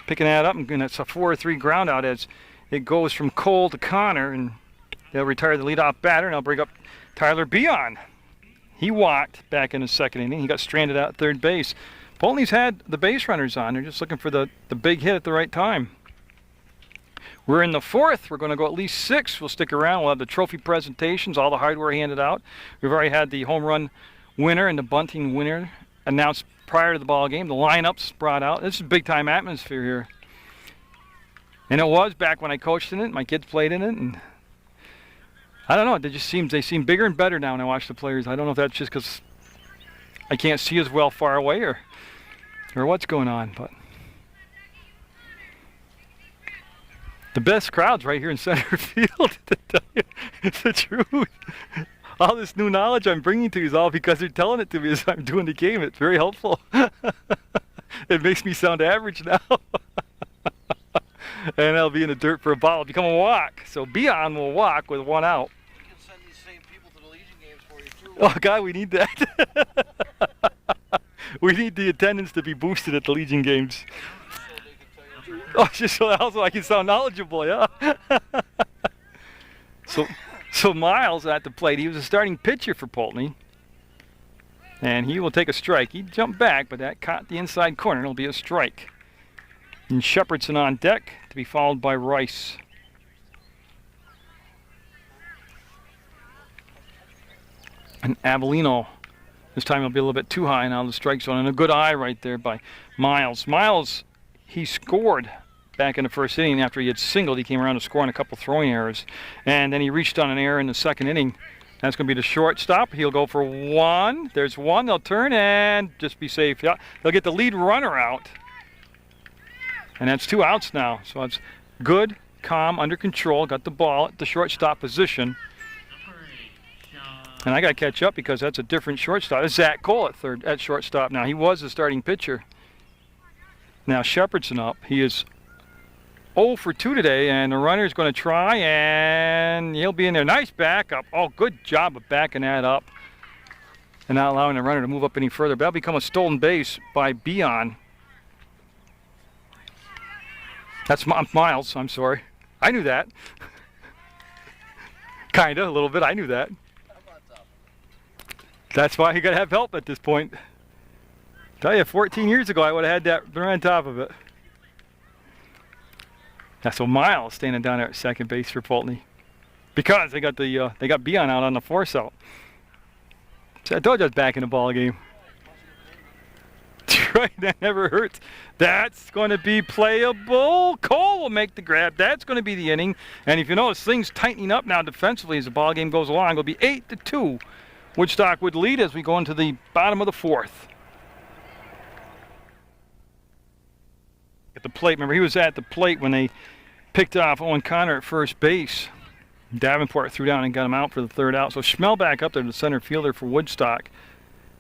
picking that up, and that's a 4-3 ground out as it goes from Cole to Connor, and they'll retire the leadoff batter, and they'll bring up Tyler Beon. He walked back in the second inning. He got stranded out at third base. Poultney's had the base runners on. They're just looking for the big hit at the right time. We're in the fourth. We're going to go at least 6. We'll stick around. We'll have the trophy presentations, all the hardware handed out. We've already had the home run winner and the bunting winner announced prior to the ball game. The lineups brought out. This is a big-time atmosphere here. And it was back when I coached in it. My kids played in it, and I don't know. They seem bigger and better now when I watch the players. I don't know if that's just because I can't see as well far away or what's going on, but the best crowd's right here in center field, to tell you the truth. All this new knowledge I'm bringing to you is all because they're telling it to me as I'm doing the game. It's very helpful. It makes me sound average now. And I'll be in the dirt for a ball. It'll become a walk. So Beon will walk with 1 out. We can send these same people to the Legion games for you, too. Oh, God, we need that. We need the attendance to be boosted at the Legion games. Oh, just so also I can sound knowledgeable, yeah. So Miles at the plate. He was a starting pitcher for Poultney. And he will take a strike. He jumped back, but that caught the inside corner. It'll be a strike. And Shepherdson on deck to be followed by Rice. And Avellino. This time he'll be a little bit too high now in the strike zone. And a good eye right there by Miles. Miles, he scored back in the first inning after he had singled. He came around to score on a couple throwing errors. And then he reached on an error in the second inning. That's going to be the shortstop. He'll go for 1. There's 1. They'll turn and just be safe. Yeah, they'll get the lead runner out. And that's 2 outs now. So it's good, calm, under control. Got the ball at the shortstop position. And I got to catch up because that's a different shortstop. It's Zach Cole at shortstop now. He was the starting pitcher. Now Shepherdson up. He is 0 for 2 today, and the runner's going to try, and he'll be in there. Nice backup. Oh, good job of backing that up and not allowing the runner to move up any further. But that'll become a stolen base by Beon. That's Miles. I'm sorry. I knew that. Kinda, a little bit. I knew that. That's why you got to have help at this point. Tell you, 14 years ago, I would have had that been on top of it. That's so Miles standing down there at second base for Poultney, because they got Beon out on the force out. So I told you I was back in the ball game. Right, that never hurts. That's going to be playable. Cole will make the grab. That's going to be the inning. And if you notice, things tightening up now defensively as the ball game goes along. It'll be 8-2. Woodstock would lead as we go into the bottom of the fourth. At the plate, remember he was at the plate when they picked off Owen Connor at first base. Davenport threw down and got him out for the third out. So Schmel back up there, the center fielder for Woodstock.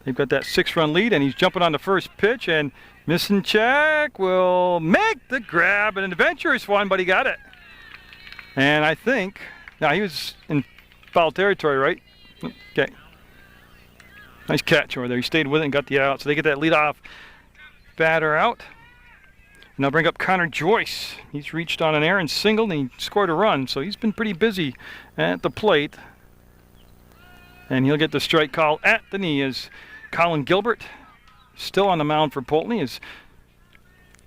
They've got that 6-run lead, and he's jumping on the first pitch, and missing check will make the grab. An adventurous one, but he got it. And I think, now he was in foul territory, right? Okay. Nice catch over there. He stayed with it and got the out. So they get that leadoff batter out. And they'll bring up Connor Joyce. He's reached on an errand single, and he scored a run. So he's been pretty busy at the plate. And he'll get the strike call at the knee as Colin Gilbert still on the mound for Poultney. As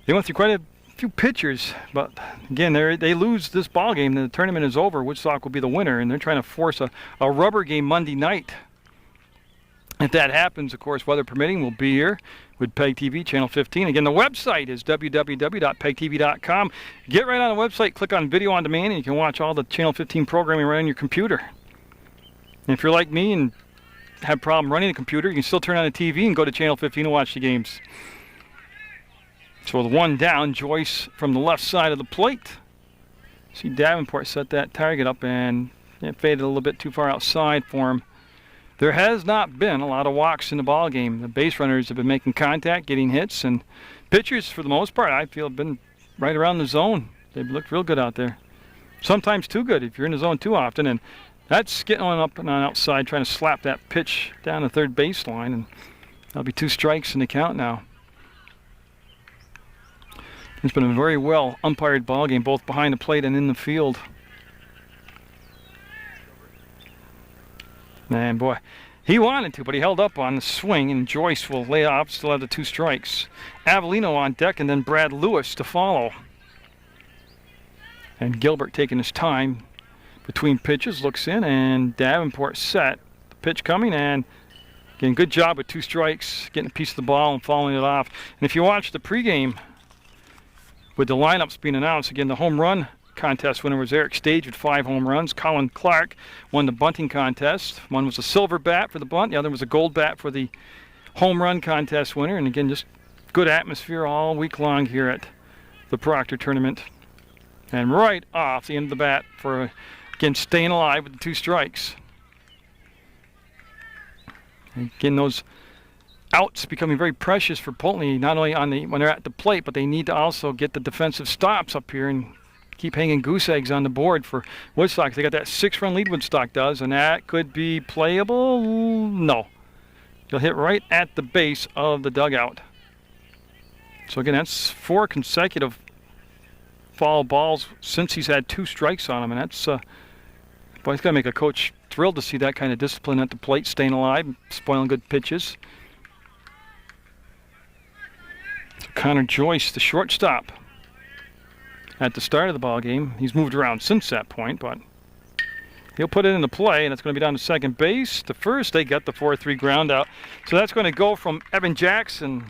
they went through quite a few pitchers, but again, they lose this ball game. The tournament is over. Woodstock will be the winner, and they're trying to force a rubber game Monday night. If that happens, of course, weather permitting, we'll be here with PEGTV, Channel 15. Again, the website is www.pegtv.com. Get right on the website, click on Video on Demand, and you can watch all the Channel 15 programming right on your computer. And if you're like me and have a problem running the computer, you can still turn on the TV and go to Channel 15 and watch the games. So with one down, Joyce from the left side of the plate. See Davenport set that target up, and it faded a little bit too far outside for him. There has not been a lot of walks in the ball game. The base runners have been making contact, getting hits, and pitchers, for the most part, I feel, have been right around the zone. They've looked real good out there. Sometimes too good if you're in the zone too often, and that's getting on up and on outside, trying to slap that pitch down the third baseline, and that'll be 2 strikes in the count now. It's been a very well umpired ball game, both behind the plate and in the field. And boy, he wanted to, but he held up on the swing, and Joyce will lay off, still have the 2 strikes. Avellino on deck, and then Brad Lewis to follow. And Gilbert taking his time between pitches, looks in, and Davenport set. The pitch coming, and again, good job with 2 strikes, getting a piece of the ball and following it off. And if you watch the pregame with the lineups being announced, again, the home run contest winner was Eric Stage with 5 home runs. Colin Clark won the bunting contest. One was a silver bat for the bunt, the other was a gold bat for the home run contest winner. And again, just good atmosphere all week long here at the Proctor tournament. And right off the end of the bat for, again, staying alive with the 2 strikes. And again, those outs becoming very precious for Poultney, not only when they're at the plate, but they need to also get the defensive stops up here and keep hanging goose eggs on the board for Woodstock. They got that 6-run lead, Woodstock does, and that could be playable. No. He'll hit right at the base of the dugout. So again, that's 4 consecutive foul balls since he's had 2 strikes on him, and that's boy, it's got to make a coach thrilled to see that kind of discipline at the plate, staying alive, spoiling good pitches. So Connor Joyce, the shortstop, at the start of the ball game. He's moved around since that point, but he'll put it into play, and it's going to be down to second base. The first, they got the 4-3 ground out. So that's going to go from Evan Jackson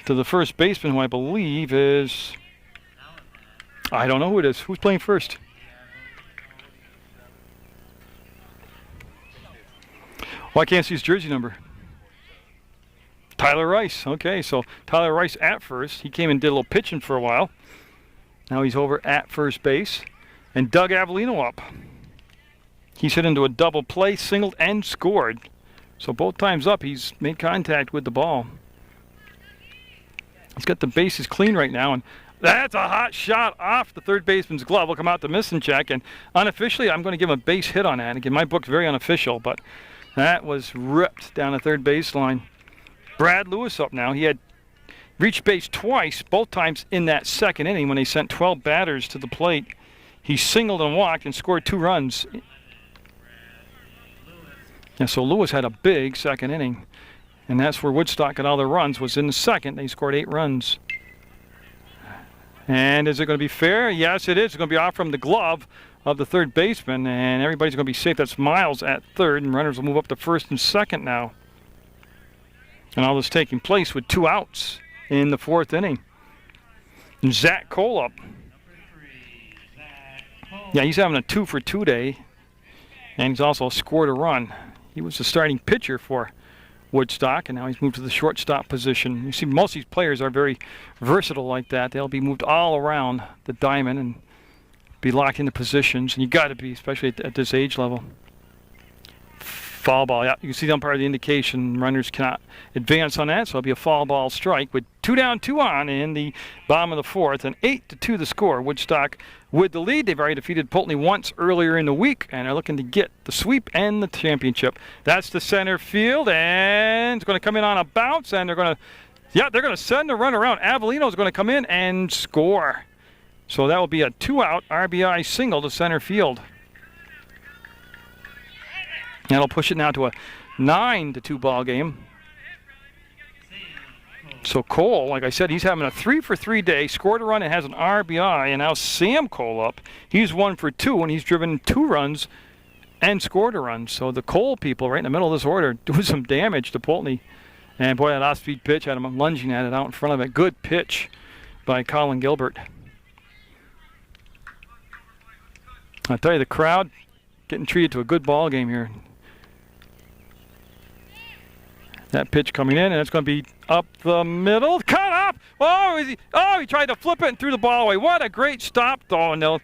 to the first baseman, who I believe is, I don't know who it is. Who's playing first? Well, I can't see his jersey number. Tyler Rice. Okay, so Tyler Rice at first. He came and did a little pitching for a while. Now he's over at first base. And Doug Avellino up. He's hit into a double play, singled, and scored. So both times up, he's made contact with the ball. He's got the bases clean right now, and that's a hot shot off the third baseman's glove. Will come out to missing check, and unofficially, I'm going to give him a base hit on that. Again, my book's very unofficial, but that was ripped down the third baseline. Brad Lewis up now. He had reached base twice, both times in that second inning when they sent 12 batters to the plate. He singled and walked and scored 2 runs. Yeah, so Lewis had a big second inning, and that's where Woodstock got all their runs, was in the second. They scored 8 runs. And is it going to be fair? Yes, it is. It's going to be off from the glove of the third baseman, and everybody's going to be safe. That's Miles at third, and runners will move up to first and second now. And all this taking place with 2 outs in the 4th inning. And Zach Cole up. Yeah, he's having a 2-for-2 day, and he's also scored a run. He was the starting pitcher for Woodstock, and now he's moved to the shortstop position. You see, most of these players are very versatile like that. They'll be moved all around the diamond and be locked into positions, and you got to be, especially at this age level. Foul ball. Yeah, you can see the umpire the indication. Runners cannot advance on that, so it'll be a foul ball strike with 2 down, 2 on in the bottom of the 4th, and 8-2 the score. Woodstock with the lead. They've already defeated Poultney once earlier in the week, and they're looking to get the sweep and the championship. That's the center field, and it's going to come in on a bounce, and they're going to send the run around. Avellino's going to come in and score. So that will be a 2-out RBI single to center field. That'll push it now to a 9-2 ball game. So Cole, like I said, he's having a 3-for-3 day, scored a run and has an RBI, and now Sam Cole up. He's 1 for 2, and he's driven 2 runs and scored a run. So the Cole people right in the middle of this order doing some damage to Poultney. And boy, that off-speed pitch had him lunging at it out in front of it. Good pitch by Colin Gilbert. I tell you, the crowd getting treated to a good ball game here. That pitch coming in, and it's going to be up the middle. Cut up! He tried to flip it and threw the ball away. What a great stop, though, and they'll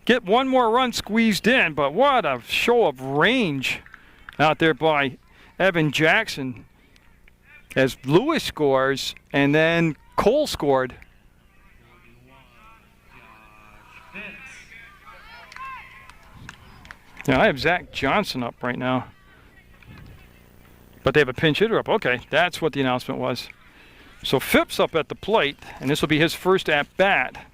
get one more run squeezed in, but what a show of range out there by Evan Jackson as Lewis scores, and then Cole scored. Yeah, I have Zach Johnson up right now. But they have a pinch hitter up. Okay, that's what the announcement was. So Phipps up at the plate, and this will be his first at-bat.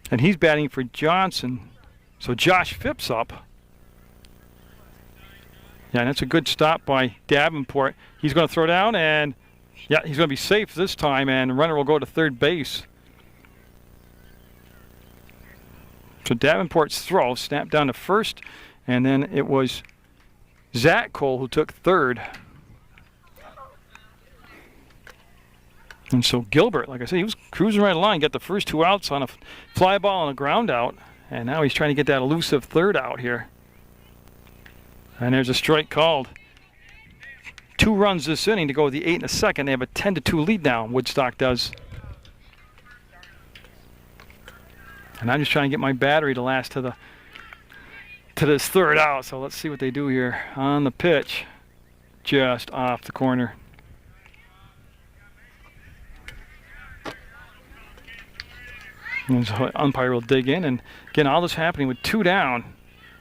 And he's batting for Johnson. So Josh Phipps up. Yeah, and that's a good stop by Davenport. He's going to throw down, and yeah, he's going to be safe this time, and the runner will go to third base. So Davenport's throw snapped down to first, and then it was Zach Cole who took third. And so Gilbert, like I said, he was cruising right along, got the first 2 outs on a fly ball and a ground out, and now he's trying to get that elusive third out here. And there's a strike called. 2 runs this inning to go with the 8 in the second. They have a 10-2 lead now, Woodstock does. And I'm just trying to get my battery to last to this third out. So let's see what they do here on the pitch, just off the corner. And so the umpire will dig in, and again, all this happening with 2 down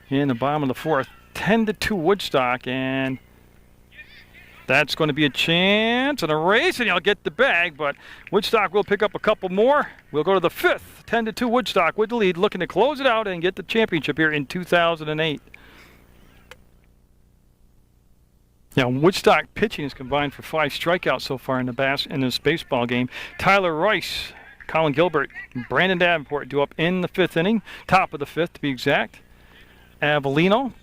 in the bottom of the 4th. 10-2 Woodstock, and that's going to be a chance and a race, and he'll get the bag, but Woodstock will pick up a couple more. We'll go to the 5th. 10-2 Woodstock with the lead, looking to close it out and get the championship here in 2008. Yeah, Woodstock pitching is combined for 5 strikeouts so far in this baseball game. Tyler Rice, Colin Gilbert, and Brandon Davenport do up in the 5th inning, top of the 5th to be exact. Avellino.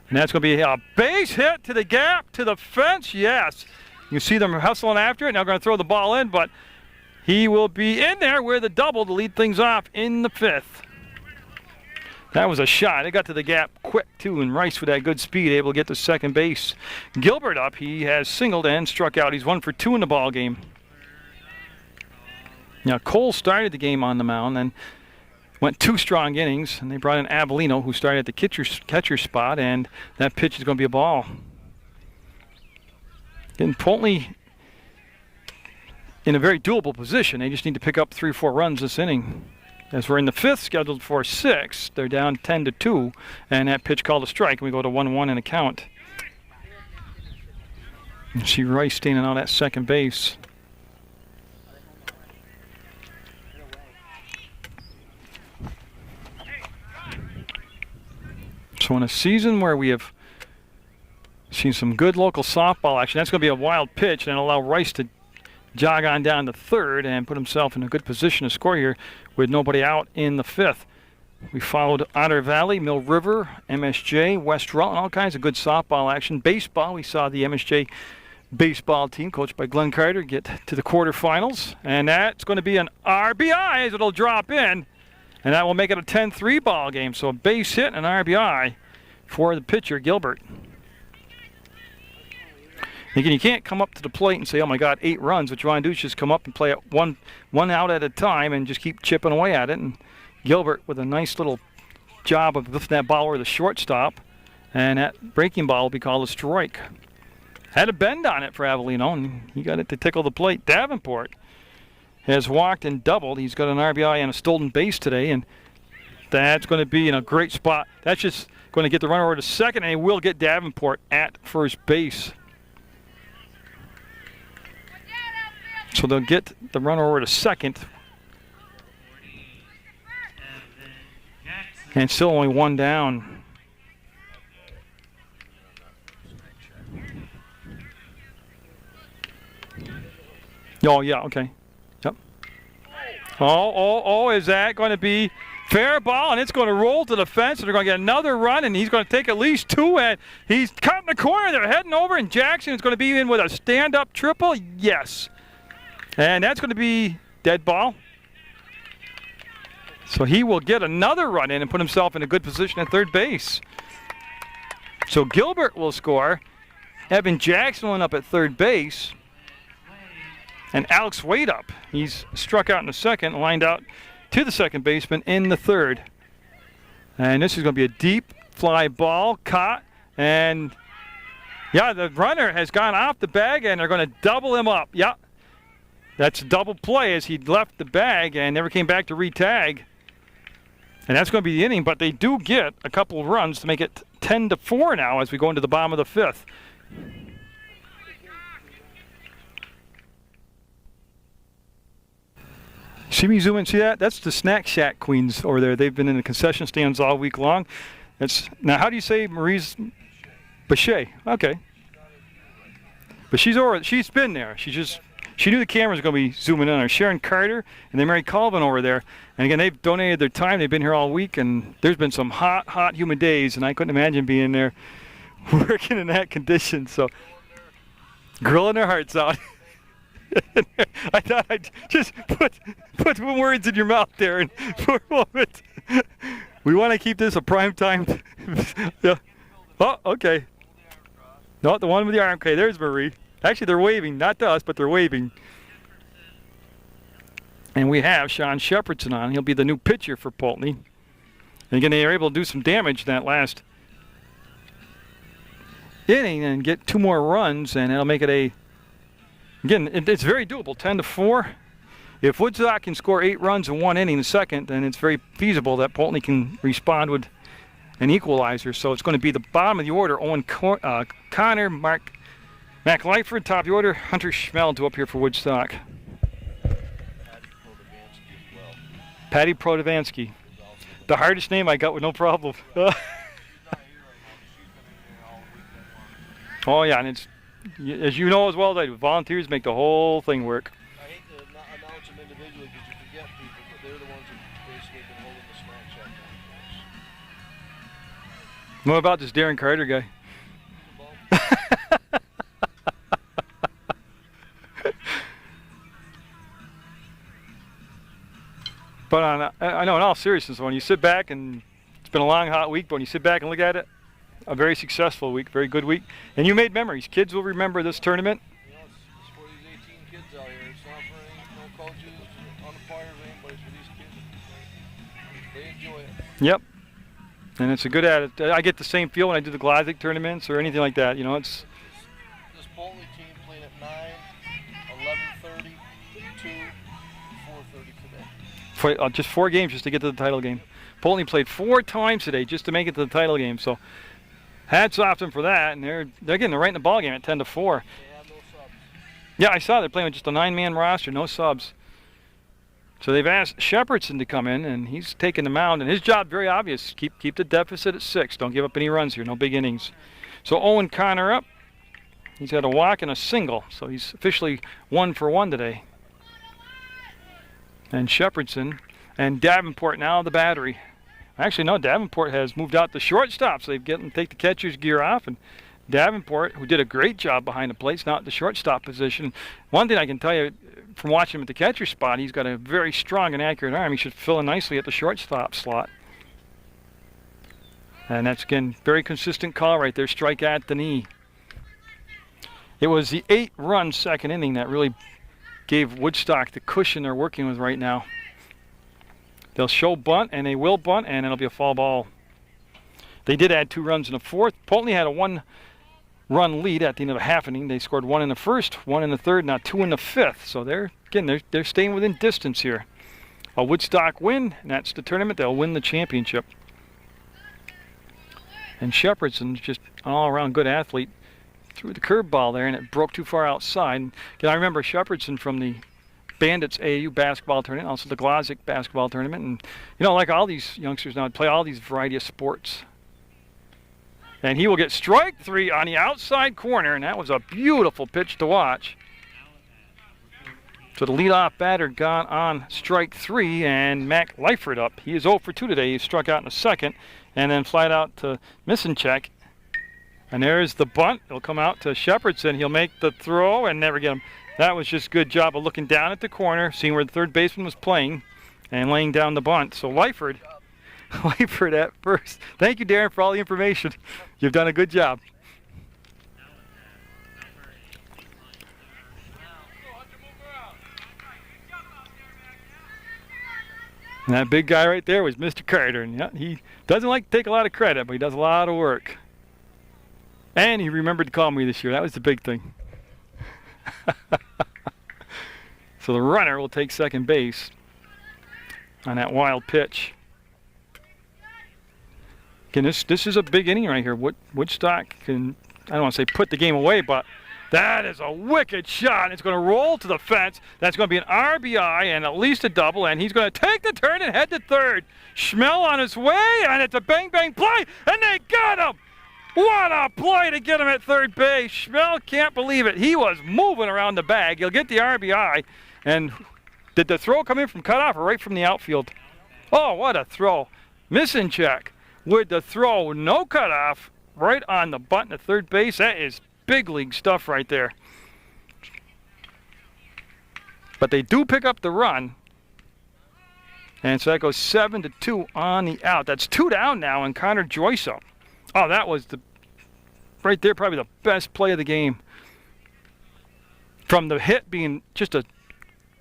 And that's going to be a base hit to the gap, to the fence, yes. You see them hustling after it. Now going to throw the ball in, but he will be in there with a double to lead things off in the 5th. That was a shot. It got to the gap quick, too, and Rice with that good speed able to get to second base. Gilbert up. He has singled and struck out. He's 1 for 2 in the ball game. Now, Cole started the game on the mound and went 2 strong innings, and they brought in Avellino, who started at the catcher spot, and that pitch is going to be a ball. And Poultney in a very doable position. They just need to pick up 3 or 4 runs this inning. As we're in the 5th, scheduled for 6, they're down 10-2, and that pitch called a strike, and we go to 1-1 in a count. You see Rice standing out at second base. So in a season where we have seen some good local softball action, that's going to be a wild pitch and allow Rice to jog on down to third and put himself in a good position to score here with nobody out in the fifth. We followed Otter Valley, Mill River, MSJ, West Rutland, all kinds of good softball action. Baseball, we saw the MSJ baseball team, coached by Glenn Carter, get to the quarterfinals. And that's going to be an RBI as it'll drop in. And that will make it a 10-3 ball game. So a base hit and an RBI for the pitcher, Gilbert. Again, you can't come up to the plate and say, oh my God, 8 runs. What you want to do is just come up and play it one out at a time and just keep chipping away at it. And Gilbert with a nice little job of lifting that ball over the shortstop. And that breaking ball will be called a strike. Had a bend on it for Avellino, and he got it to tickle the plate. Davenport has walked and doubled. He's got an RBI and a stolen base today, and that's going to be in a great spot. That's just going to get the runner over to second, and he will get Davenport at first base. So they'll get the runner over to second. And still only one down. Oh, yeah, okay. Yep. Oh, is that going to be fair ball? And it's going to roll to the fence, and they're going to get another run, and he's going to take at least 2, and he's cutting the corner. They're heading over, and Jackson is going to be in with a stand-up triple. Yes. And that's going to be dead ball. So he will get another run in and put himself in a good position at third base. So Gilbert will score. Evan Jackson went up at third base. And Alex Wade up. He's struck out in the second, lined out to the second baseman in the third. And this is going to be a deep fly ball caught. And, yeah, the runner has gone off the bag, and they're going to double him up. Yeah, that's a double play as he left the bag and never came back to re-tag. And that's going to be the inning, but they do get a couple of runs to make it 10-4 now as we go into the bottom of the fifth. See me zoom in, see that? That's the Snack Shack queens over there. They've been in the concession stands all week long. Now, how do you say Marie's Bachet? Okay. But she's been there. She knew the camera was going to be zooming in on her. Sharon Carter and then Mary Colvin over there. And again, they've donated their time. They've been here all week, and there's been some hot, humid days, and I couldn't imagine being there working in that condition. So, grilling their hearts out. I thought I'd just put some words in your mouth there and for a moment. We want to keep this a prime time. Yeah. Oh, okay. No, the one with the arm. Okay, there's Marie. Actually, they're waving. Not to us, but they're waving. And we have Sean Shepherdson on. He'll be the new pitcher for Poultney. And again, they were able to do some damage in that last inning and get 2 more runs, and it'll make it a... Again, it's very doable, 10-4. If Woodstock can score 8 runs in 1 inning in the second, then it's very feasible that Poultney can respond with an equalizer. So it's going to be the bottom of the order. Owen Connor, Mac Lightford, top of the order. Hunter Schmeld to up here for Woodstock. Patty Protovansky. The hardest name I got with no problem. Oh, yeah, and it's... As you know as well, that volunteers make the whole thing work. I hate to announce them individually because you forget people, but they're the ones who basically been holding the snack shack down. What about this Darren Carter guy? But I know in all seriousness, when you sit back, and it's been a long, hot week, but when you sit back and look at it, a very successful week, very good week. And you made memories. Kids will remember this tournament. You know, it's for these 18 kids out here. It's not for no coaches, umpires, anybody. It's for these kids. They enjoy it. Yep. And it's a good attitude. I get the same feel when I do the Glazic tournaments or anything like that. You know, it's... This Poultney team played at 9, 11:30, 2, 4:30 today. For, just 4 games just to get to the title game. Poultney played 4 times today just to make it to the title game. So hats off to them for that. And they're right in the ball game at 10-4. They have no subs. Yeah, I saw they're playing with just a 9-man roster, no subs. So they've asked Shepherdson to come in, and he's taking the mound. And his job, very obvious, keep the deficit at 6. Don't give up any runs here, no big innings. So Owen Connor up. He's had a walk and a single, so he's officially 1 for 1 today. And Shepherdson and Davenport now the battery. Actually, no, Davenport has moved out the shortstop, so they've get him take the catcher's gear off. And Davenport, who did a great job behind the plate, is now at the shortstop position. One thing I can tell you from watching him at the catcher spot, he's got a very strong and accurate arm. He should fill in nicely at the shortstop slot. And that's, again, very consistent call right there, strike at the knee. It was the 8-run second inning that really gave Woodstock the cushion they're working with right now. They'll show bunt, and they will bunt, and it'll be a foul ball. They did add 2 runs in the 4th. Poultney had a 1-run lead at the end of the half inning. They scored 1 in the 1st, 1 in the 3rd, now 2 in the 5th. So they're staying within distance here. A Woodstock win, and that's the tournament. They'll win the championship. And Shepherdson's just an all-around good athlete. Threw the curveball there, and it broke too far outside. And I remember Shepherdson from the Bandits AAU basketball tournament, also the Glozik basketball tournament. And, you know, like all these youngsters now, play all these variety of sports. And he will get strike 3 on the outside corner, and that was a beautiful pitch to watch. So the leadoff batter gone on strike 3, and Mac Leifert up. He is 0 for 2 today. He struck out in the 2nd, and then flied out to Misinchek. And there's the bunt. It'll come out to Shepherdson. He'll make the throw and never get him. That was just a good job of looking down at the corner, seeing where the third baseman was playing, and laying down the bunt. So Leifert at first. Thank you, Darren, for all the information. You've done a good job. And that big guy right there was Mr. Carter. And yeah, he doesn't like to take a lot of credit, but he does a lot of work. And he remembered to call me this year. That was the big thing. So the runner will take second base on that wild pitch. Again, this is a big inning right here. Woodstock can, I don't want to say put the game away, but that is a wicked shot. It's going to roll to the fence. That's going to be an RBI and at least a double, and he's going to take the turn and head to third. Schmell on his way, and it's a bang-bang play, and they got him! What a play to get him at third base. Schmell can't believe it. He was moving around the bag. He'll get the RBI. And did the throw come in from cutoff or right from the outfield? Oh, what a throw. Misinchek with the throw. No cutoff. Right on the button at third base. That is big league stuff right there. But they do pick up the run. And so that goes 7-2 on the out. That's 2 down now, and Connor Joyce up. Oh, that was right there, probably the best play of the game. From the hit being just a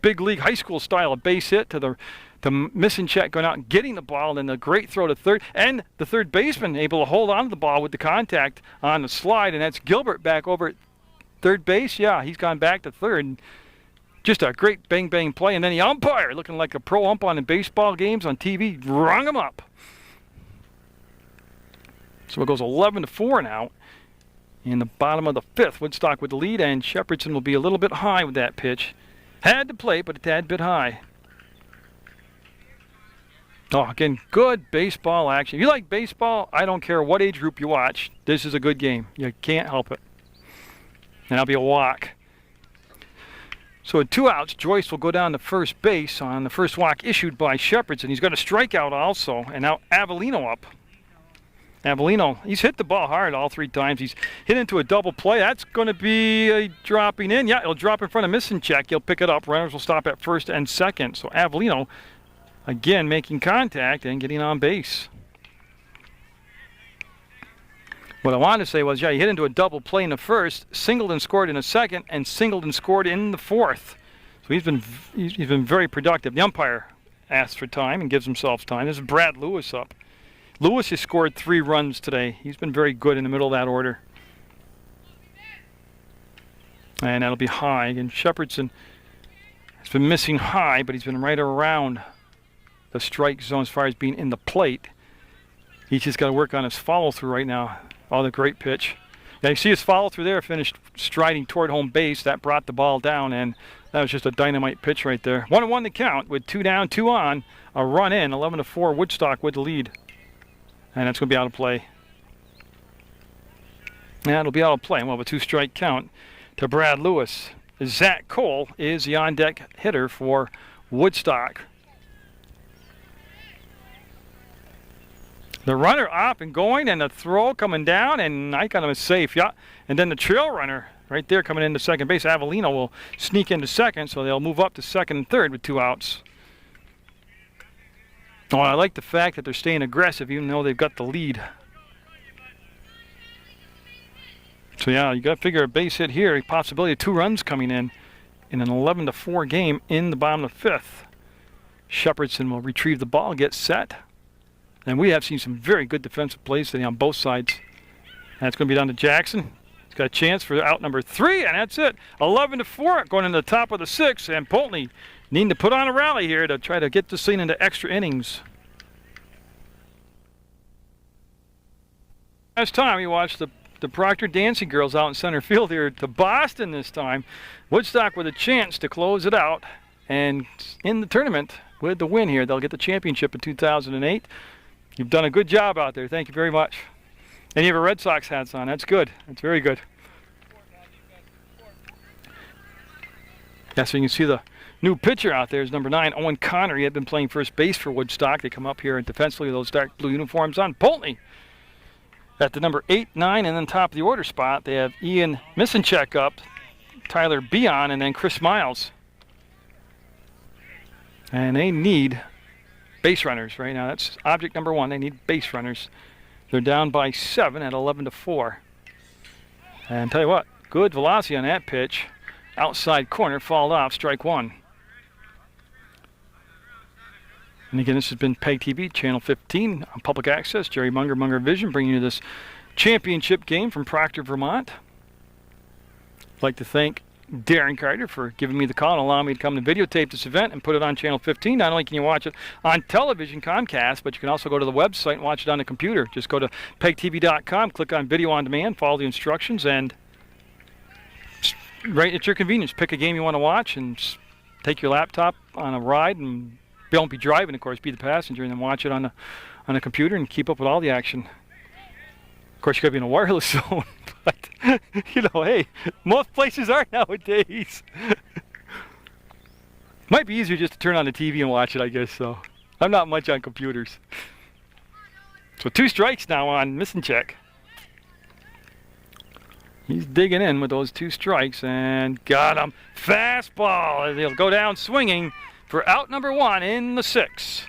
big league high school style of base hit to the Misinchek going out and getting the ball, and the great throw to third, and the third baseman able to hold on to the ball with the contact on the slide, and that's Gilbert back over at third base. Yeah, he's gone back to third. Just a great bang-bang play, and then the umpire, looking like a pro ump on the baseball games on TV, rung him up. So it goes 11-4 now in the bottom of the 5th. Woodstock with the lead, and Shepherdson will be a little bit high with that pitch. Had to play, but a tad bit high. Oh, again, good baseball action. If you like baseball, I don't care what age group you watch. This is a good game. You can't help it. And that'll be a walk. So with 2 outs, Joyce will go down to first base on the first walk issued by Shepherdson. He's got a strikeout also, and now Avellino up. Avellino, he's hit the ball hard all 3 times. He's hit into a double play. That's going to be dropping in. Yeah, he'll drop in front of Misinchek. He'll pick it up. Runners will stop at first and second. So Avellino, again, making contact and getting on base. What I wanted to say was, yeah, he hit into a double play in the first, singled and scored in the second, and singled and scored in the 4th. So he's been very productive. The umpire asks for time and gives himself time. This is Brad Lewis up. Lewis has scored 3 runs today. He's been very good in the middle of that order. And that'll be high. And Shepherdson has been missing high, but he's been right around the strike zone as far as being in the plate. He's just got to work on his follow-through right now. Oh, the great pitch. Yeah, you see his follow through there, finished striding toward home base. That brought the ball down, and that was just a dynamite pitch right there. 1-1 the count with 2 down, 2 on. A run in, 11-4, Woodstock with the lead. And that's going to be out of play. Yeah, it'll be out of play. We'll have a 2-strike count to Brad Lewis. Zach Cole is the on-deck hitter for Woodstock. The runner up and going, and the throw coming down, and I got him safe. Yeah, and then the trail runner right there coming into second base. Avellino will sneak into second, so they'll move up to second and third with 2 outs. Oh, I like the fact that they're staying aggressive even though they've got the lead. So yeah, you got to figure a base hit here. A possibility of 2 runs coming in an 11-4 game in the bottom of the 5th. Shepherdson will retrieve the ball, get set. And we have seen some very good defensive plays today on both sides. And it's going to be down to Jackson. He's got a chance for out number 3, and that's it. 11-4 going into the top of the 6th, and Poultney needing to put on a rally here to try to get this thing into extra innings. Last time we watched the Proctor Dancing Girls out in center field here to Boston this time. Woodstock with a chance to close it out, and in the tournament with the win here, they'll get the championship in 2008. You've done a good job out there. Thank you very much. And you have a Red Sox hats on. That's good. That's very good. Yeah, so you can see the new pitcher out there is number 9, Owen Connor. He had been playing first base for Woodstock. They come up here and defensively with those dark blue uniforms on. Poultney at the number 8, 9, and then top of the order spot, they have Ian Misanchek up, Tyler Beon, and then Chris Miles. And they need base runners right now. That's object number 1. They need base runners. They're down by 7 at 11-4. And tell you what, good velocity on that pitch. Outside corner, fouled off, strike 1. And again, this has been PEGTV, Channel 15 on public access. Jerry Munger, Munger Vision, bringing you this championship game from Proctor, Vermont. I'd like to thank Darren Carter for giving me the call and allowing me to come and videotape this event and put it on Channel 15. Not only can you watch it on television, Comcast, but you can also go to the website and watch it on the computer. Just go to PEGTV.com, click on Video on Demand, follow the instructions, and right at your convenience, pick a game you want to watch and take your laptop on a ride, and don't be driving, of course, be the passenger, and then watch it on the computer and keep up with all the action. Of course, you got to be in a wireless zone, but, you know, hey, most places are nowadays. Might be easier just to turn on the TV and watch it, I guess, so. I'm not much on computers. So 2 strikes now on Misanchek. He's digging in with those 2 strikes and got him. Fastball. He'll go down swinging for out number 1 in the 6th.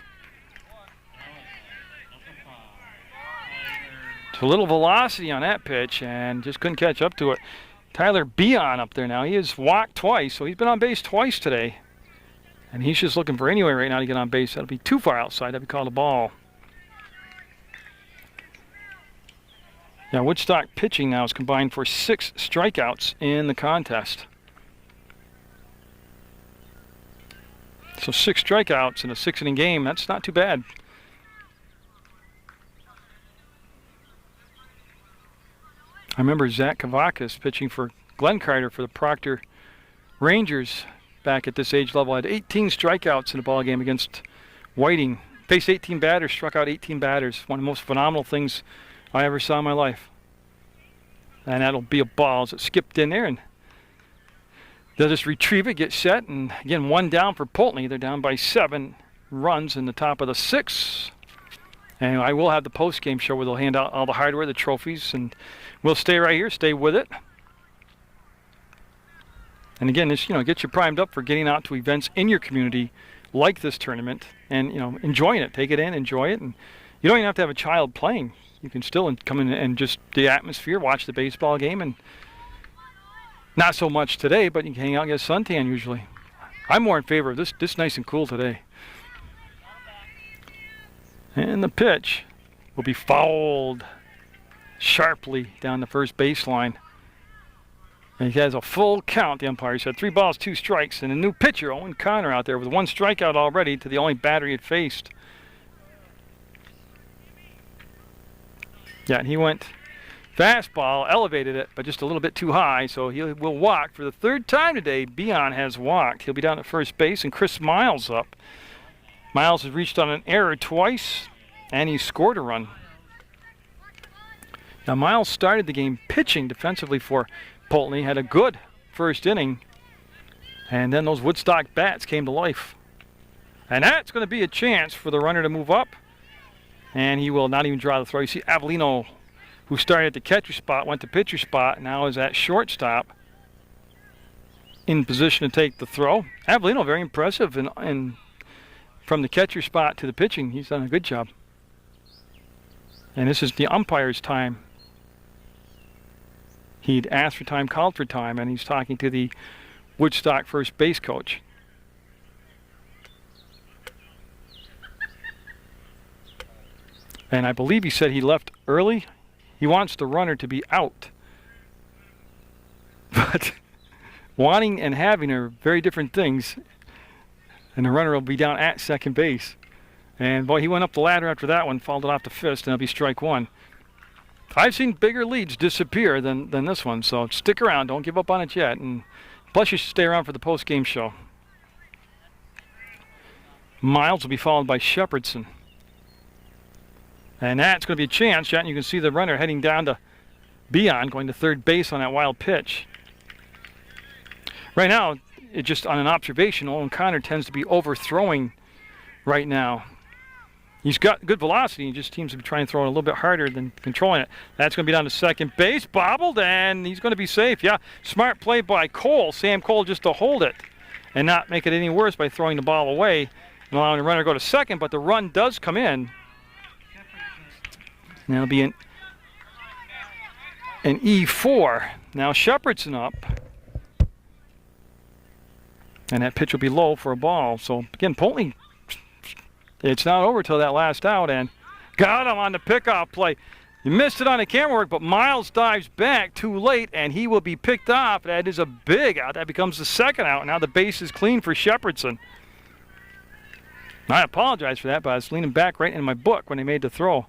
So a little velocity on that pitch and just couldn't catch up to it. Tyler Beon up there now. He has walked twice, so he's been on base twice today. And he's just looking for anywhere right now to get on base. That'll be too far outside. That'll be called a ball. Now, Woodstock pitching now is combined for 6 strikeouts in the contest. So 6 strikeouts in a 6-inning game, that's not too bad. I remember Zach Kavakis pitching for Glenn Carter for the Proctor Rangers back at this age level. Had 18 strikeouts in a ball game against Whiting. Faced 18 batters, struck out 18 batters. One of the most phenomenal things I ever saw in my life. And that'll be a ball as it skipped in there, and they'll just retrieve it, get set, and again, 1 down for Poultney. They're down by 7 runs in the top of the 6th. And I will have the post-game show where they'll hand out all the hardware, the trophies, and we'll stay right here, stay with it. And again, this, gets you primed up for getting out to events in your community like this tournament and, enjoying it. Take it in, enjoy it. And you don't even have to have a child playing. You can still come in and just the atmosphere, watch the baseball game, and not so much today, but you can hang out and get a suntan usually. I'm more in favor of this nice and cool today. And the pitch will be fouled sharply down the first baseline. And he has a full count, the umpire said. 3 balls, 2 strikes, and a new pitcher, Owen Connor, out there with 1 strikeout already to the only batter he had faced. Yeah, and he went Fastball elevated it, but just a little bit too high, so he will walk. For the third time today, Beon has walked. He'll be down at first base, and Chris Miles up. Miles has reached on an error twice, and he scored a run. Now, Miles started the game pitching defensively for Poultney, had a good first inning, and then those Woodstock bats came to life. And that's going to be a chance for the runner to move up, and he will not even draw the throw. You see Avellino, who started at the catcher spot, went to pitcher spot, now is at shortstop in position to take the throw. Avellino, very impressive, and from the catcher spot to the pitching, he's done a good job. And this is the umpire's time. He'd asked for time, called for time, and he's talking to the Woodstock first base coach. And I believe he said he left early. He wants the runner to be out. But wanting and having are very different things. And the runner will be down at second base. And boy, he went up the ladder after that one, fouled it off the fist, and it'll be strike one. I've seen bigger leads disappear than this one, so stick around. Don't give up on it yet. And plus, you should stay around for the post-game show. Miles will be followed by Shepherdson. And that's going to be a chance, Jet. You can see the runner heading down to Beon, going to third base on that wild pitch. Right now, it just on an observation, Owen Connor tends to be overthrowing right now. He's got good velocity. He just seems to be trying to throw it a little bit harder than controlling it. That's going to be down to second base, bobbled, and he's going to be safe. Yeah, smart play by Cole, Sam Cole, just to hold it and not make it any worse by throwing the ball away and allowing the runner to go to second, but the run does come in. And it'll be an E4. Now Shepherdson up. And that pitch will be low for a ball. So, again, Poultney, it's not over till that last out. And got him on the pickoff play. You missed it on the camera work, but Miles dives back too late, and he will be picked off. That is a big out. That becomes the second out. Now the base is clean for Shepherdson. I apologize for that, but I was leaning back right in my book when they made the throw.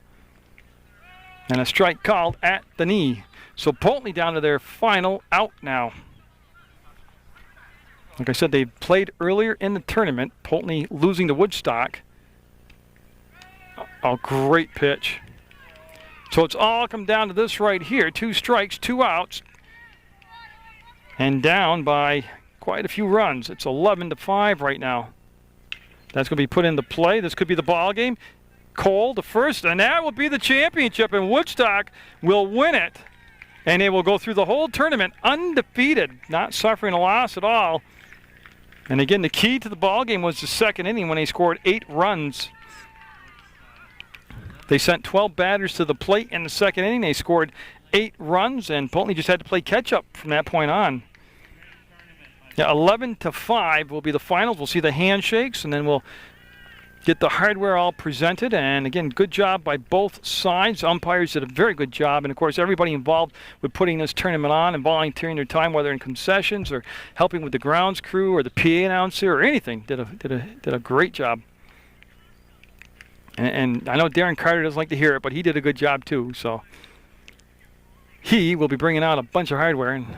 And a strike called at the knee. So Poultney down to their final out now. Like I said, they played earlier in the tournament. Poultney losing to Woodstock. A great pitch. So it's all come down to this right here. 2 strikes, 2 outs. And down by quite a few runs. It's 11-5 right now. That's going to be put into play. This could be the ball game. Cole, the first, and that will be the championship, and Woodstock will win it. And they will go through the whole tournament undefeated, not suffering a loss at all. And again, the key to the ball game was the second inning when they scored 8 runs. They sent 12 batters to the plate in the second inning. They scored 8 runs, and Poultney just had to play catch-up from that point on. Yeah, 11-5 will be the finals. We'll see the handshakes, and then we'll get the hardware all presented. And again, good job by both sides. Umpires did a very good job, and of course everybody involved with putting this tournament on and volunteering their time, whether in concessions or helping with the grounds crew or the PA announcer or anything, did a great job. And I know Darren Carter doesn't like to hear it, but he did a good job too. So he will be bringing out a bunch of hardware, and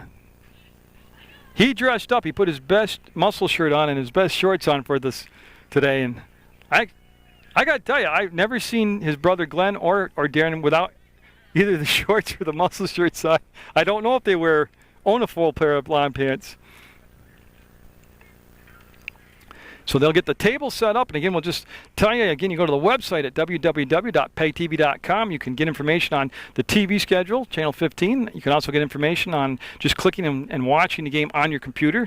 he dressed up. He put his best muscle shirt on and his best shorts on for this today. And I got to tell you, I've never seen his brother Glenn or Darren without either the shorts or the muscle shirts on. I don't know if they own a full pair of lawn pants. So they'll get the table set up, and again, we'll just tell you, again, you go to the website at www.PEGTV.com. You can get information on the TV schedule, Channel 15. You can also get information on just clicking and watching the game on your computer.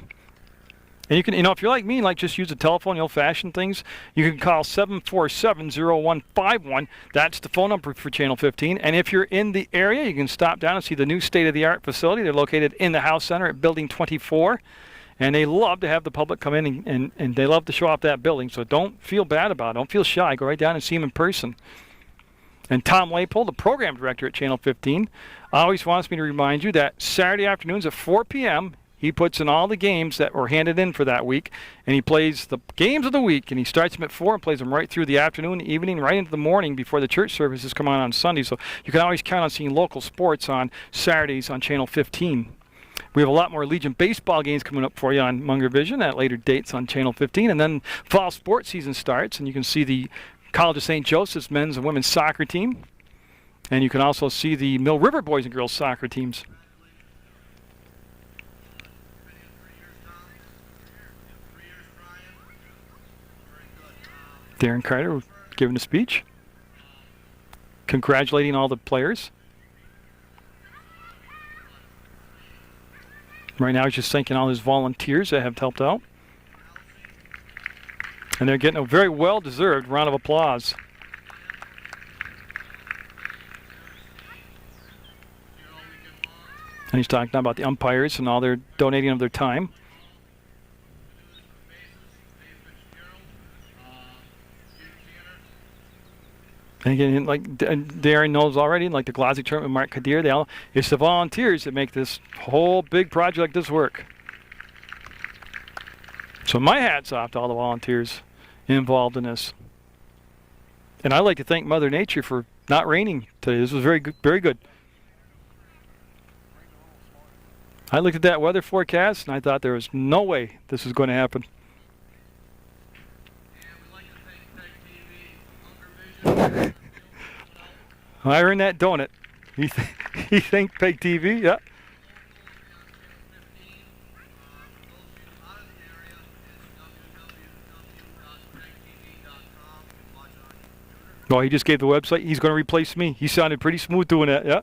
And you can, if you're like me, like just use a telephone, the old-fashioned things, you can call 747-0151. That's the phone number for Channel 15. And if you're in the area, you can stop down and see the new state-of-the-art facility. They're located in the House Center at Building 24. And they love to have the public come in, and they love to show off that building. So don't feel bad about it. Don't feel shy. Go right down and see them in person. And Tom Laypole, the program director at Channel 15, always wants me to remind you that Saturday afternoons at 4 p.m., He puts in all the games that were handed in for that week, and he plays the games of the week, and he starts them at 4 and plays them right through the afternoon, evening, right into the morning before the church services come on Sunday. So you can always count on seeing local sports on Saturdays on Channel 15. We have a lot more Legion baseball games coming up for you on Munger Vision at later dates on Channel 15. And then fall sports season starts, and you can see the College of St. Joseph's men's and women's soccer team. And you can also see the Mill River boys and girls soccer teams. Darren Carter giving a speech, congratulating all the players. Right now he's just thanking all his volunteers that have helped out. And they're getting a very well-deserved round of applause. And he's talking about the umpires and all their donating of their time. And again, like Darren knows already, like the Glassy tournament with Mark Kadir, it's the volunteers that make this whole big project like this work. So my hat's off to all the volunteers involved in this. And I'd like to thank Mother Nature for not raining today. This was very good, very good. I looked at that weather forecast and I thought there was no way this was going to happen. I earned that donut. He thanked PEGTV, yeah. Oh, he just gave the website. He's going to replace me. He sounded pretty smooth doing that, yeah.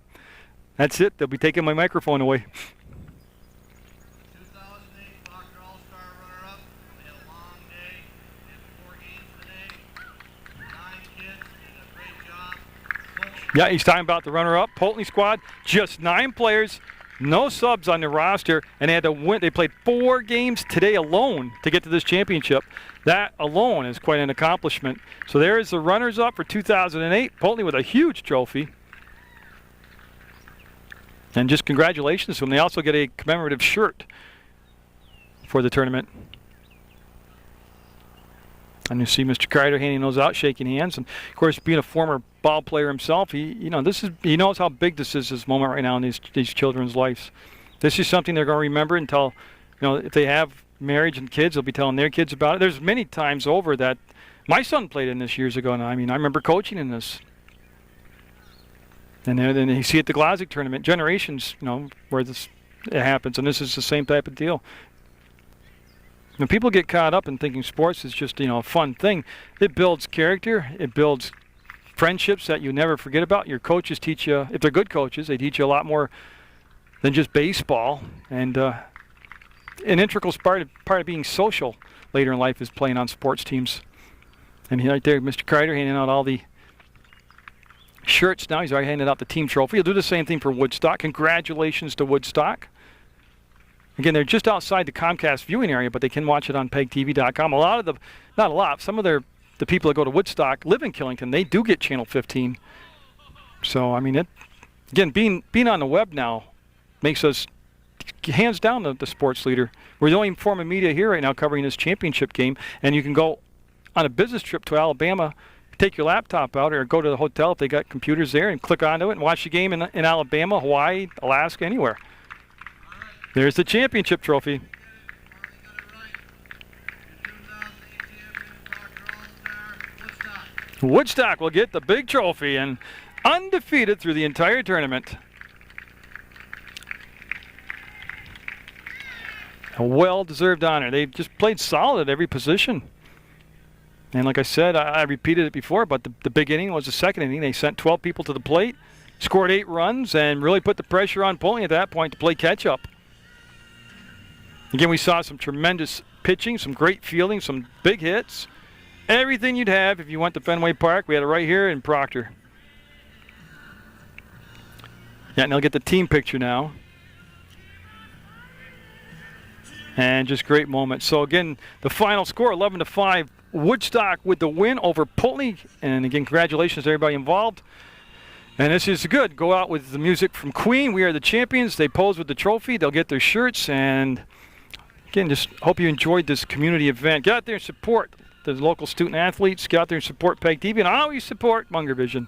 That's it. They'll be taking my microphone away. 2008 Proctor All-Star runner-up. We had a long day. We had 4 games today. 9 kids did a great job. Yeah, he's talking about the runner-up. Poultney squad, just 9 players, no subs on the roster, and they had to win. They played 4 games today alone to get to this championship. That alone is quite an accomplishment. So there is the runners-up for 2008. Poultney with a huge trophy. And just congratulations to them. They also get a commemorative shirt for the tournament. And you see Mr. Carter handing those out, shaking hands. And of course, being a former ball player himself, he knows how big this moment right now in these children's lives. This is something they're going to remember until, if they have marriage and kids, they'll be telling their kids about it. There's many times over that my son played in this years ago. And I remember coaching in this. And then you see at the Glazic tournament, generations, where it happens. And this is the same type of deal. When people get caught up in thinking sports is just, a fun thing, it builds character, it builds friendships that you never forget about. Your coaches teach you, if they're good coaches, they teach you a lot more than just baseball. And an integral part of being social later in life is playing on sports teams. And right there, Mr. Kreider handing out all the shirts now. He's already handed out the team trophy. He'll do the same thing for Woodstock. Congratulations to Woodstock. Again, they're just outside the Comcast viewing area, but they can watch it on PEGTV.com. Some of the people that go to Woodstock live in Killington. They do get Channel 15. So, again, being on the web now makes us, hands down, the sports leader. We're the only form of media here right now covering this championship game, and you can go on a business trip to Alabama, take your laptop out, or go to the hotel if they got computers there, and click onto it and watch the game in Alabama, Hawaii, Alaska, anywhere. There's the championship trophy. Woodstock will get the big trophy and undefeated through the entire tournament. A well-deserved honor. They've just played solid at every position. And like I said, I repeated it before, but the big inning was the second inning. They sent 12 people to the plate, scored 8 runs, and really put the pressure on Poultney at that point to play catch-up. Again, we saw some tremendous pitching, some great fielding, some big hits. Everything you'd have if you went to Fenway Park. We had it right here in Proctor. Yeah, and they'll get the team picture now. And just great moments. So again, the final score, 11-5. Woodstock with the win over Poultney. And again, congratulations to everybody involved. And this is good. Go out with the music from Queen. We are the champions. They pose with the trophy. They'll get their shirts. And again, just hope you enjoyed this community event. Get out there and support the local student athletes. Get out there and support PEGTV. And always support Munger Vision.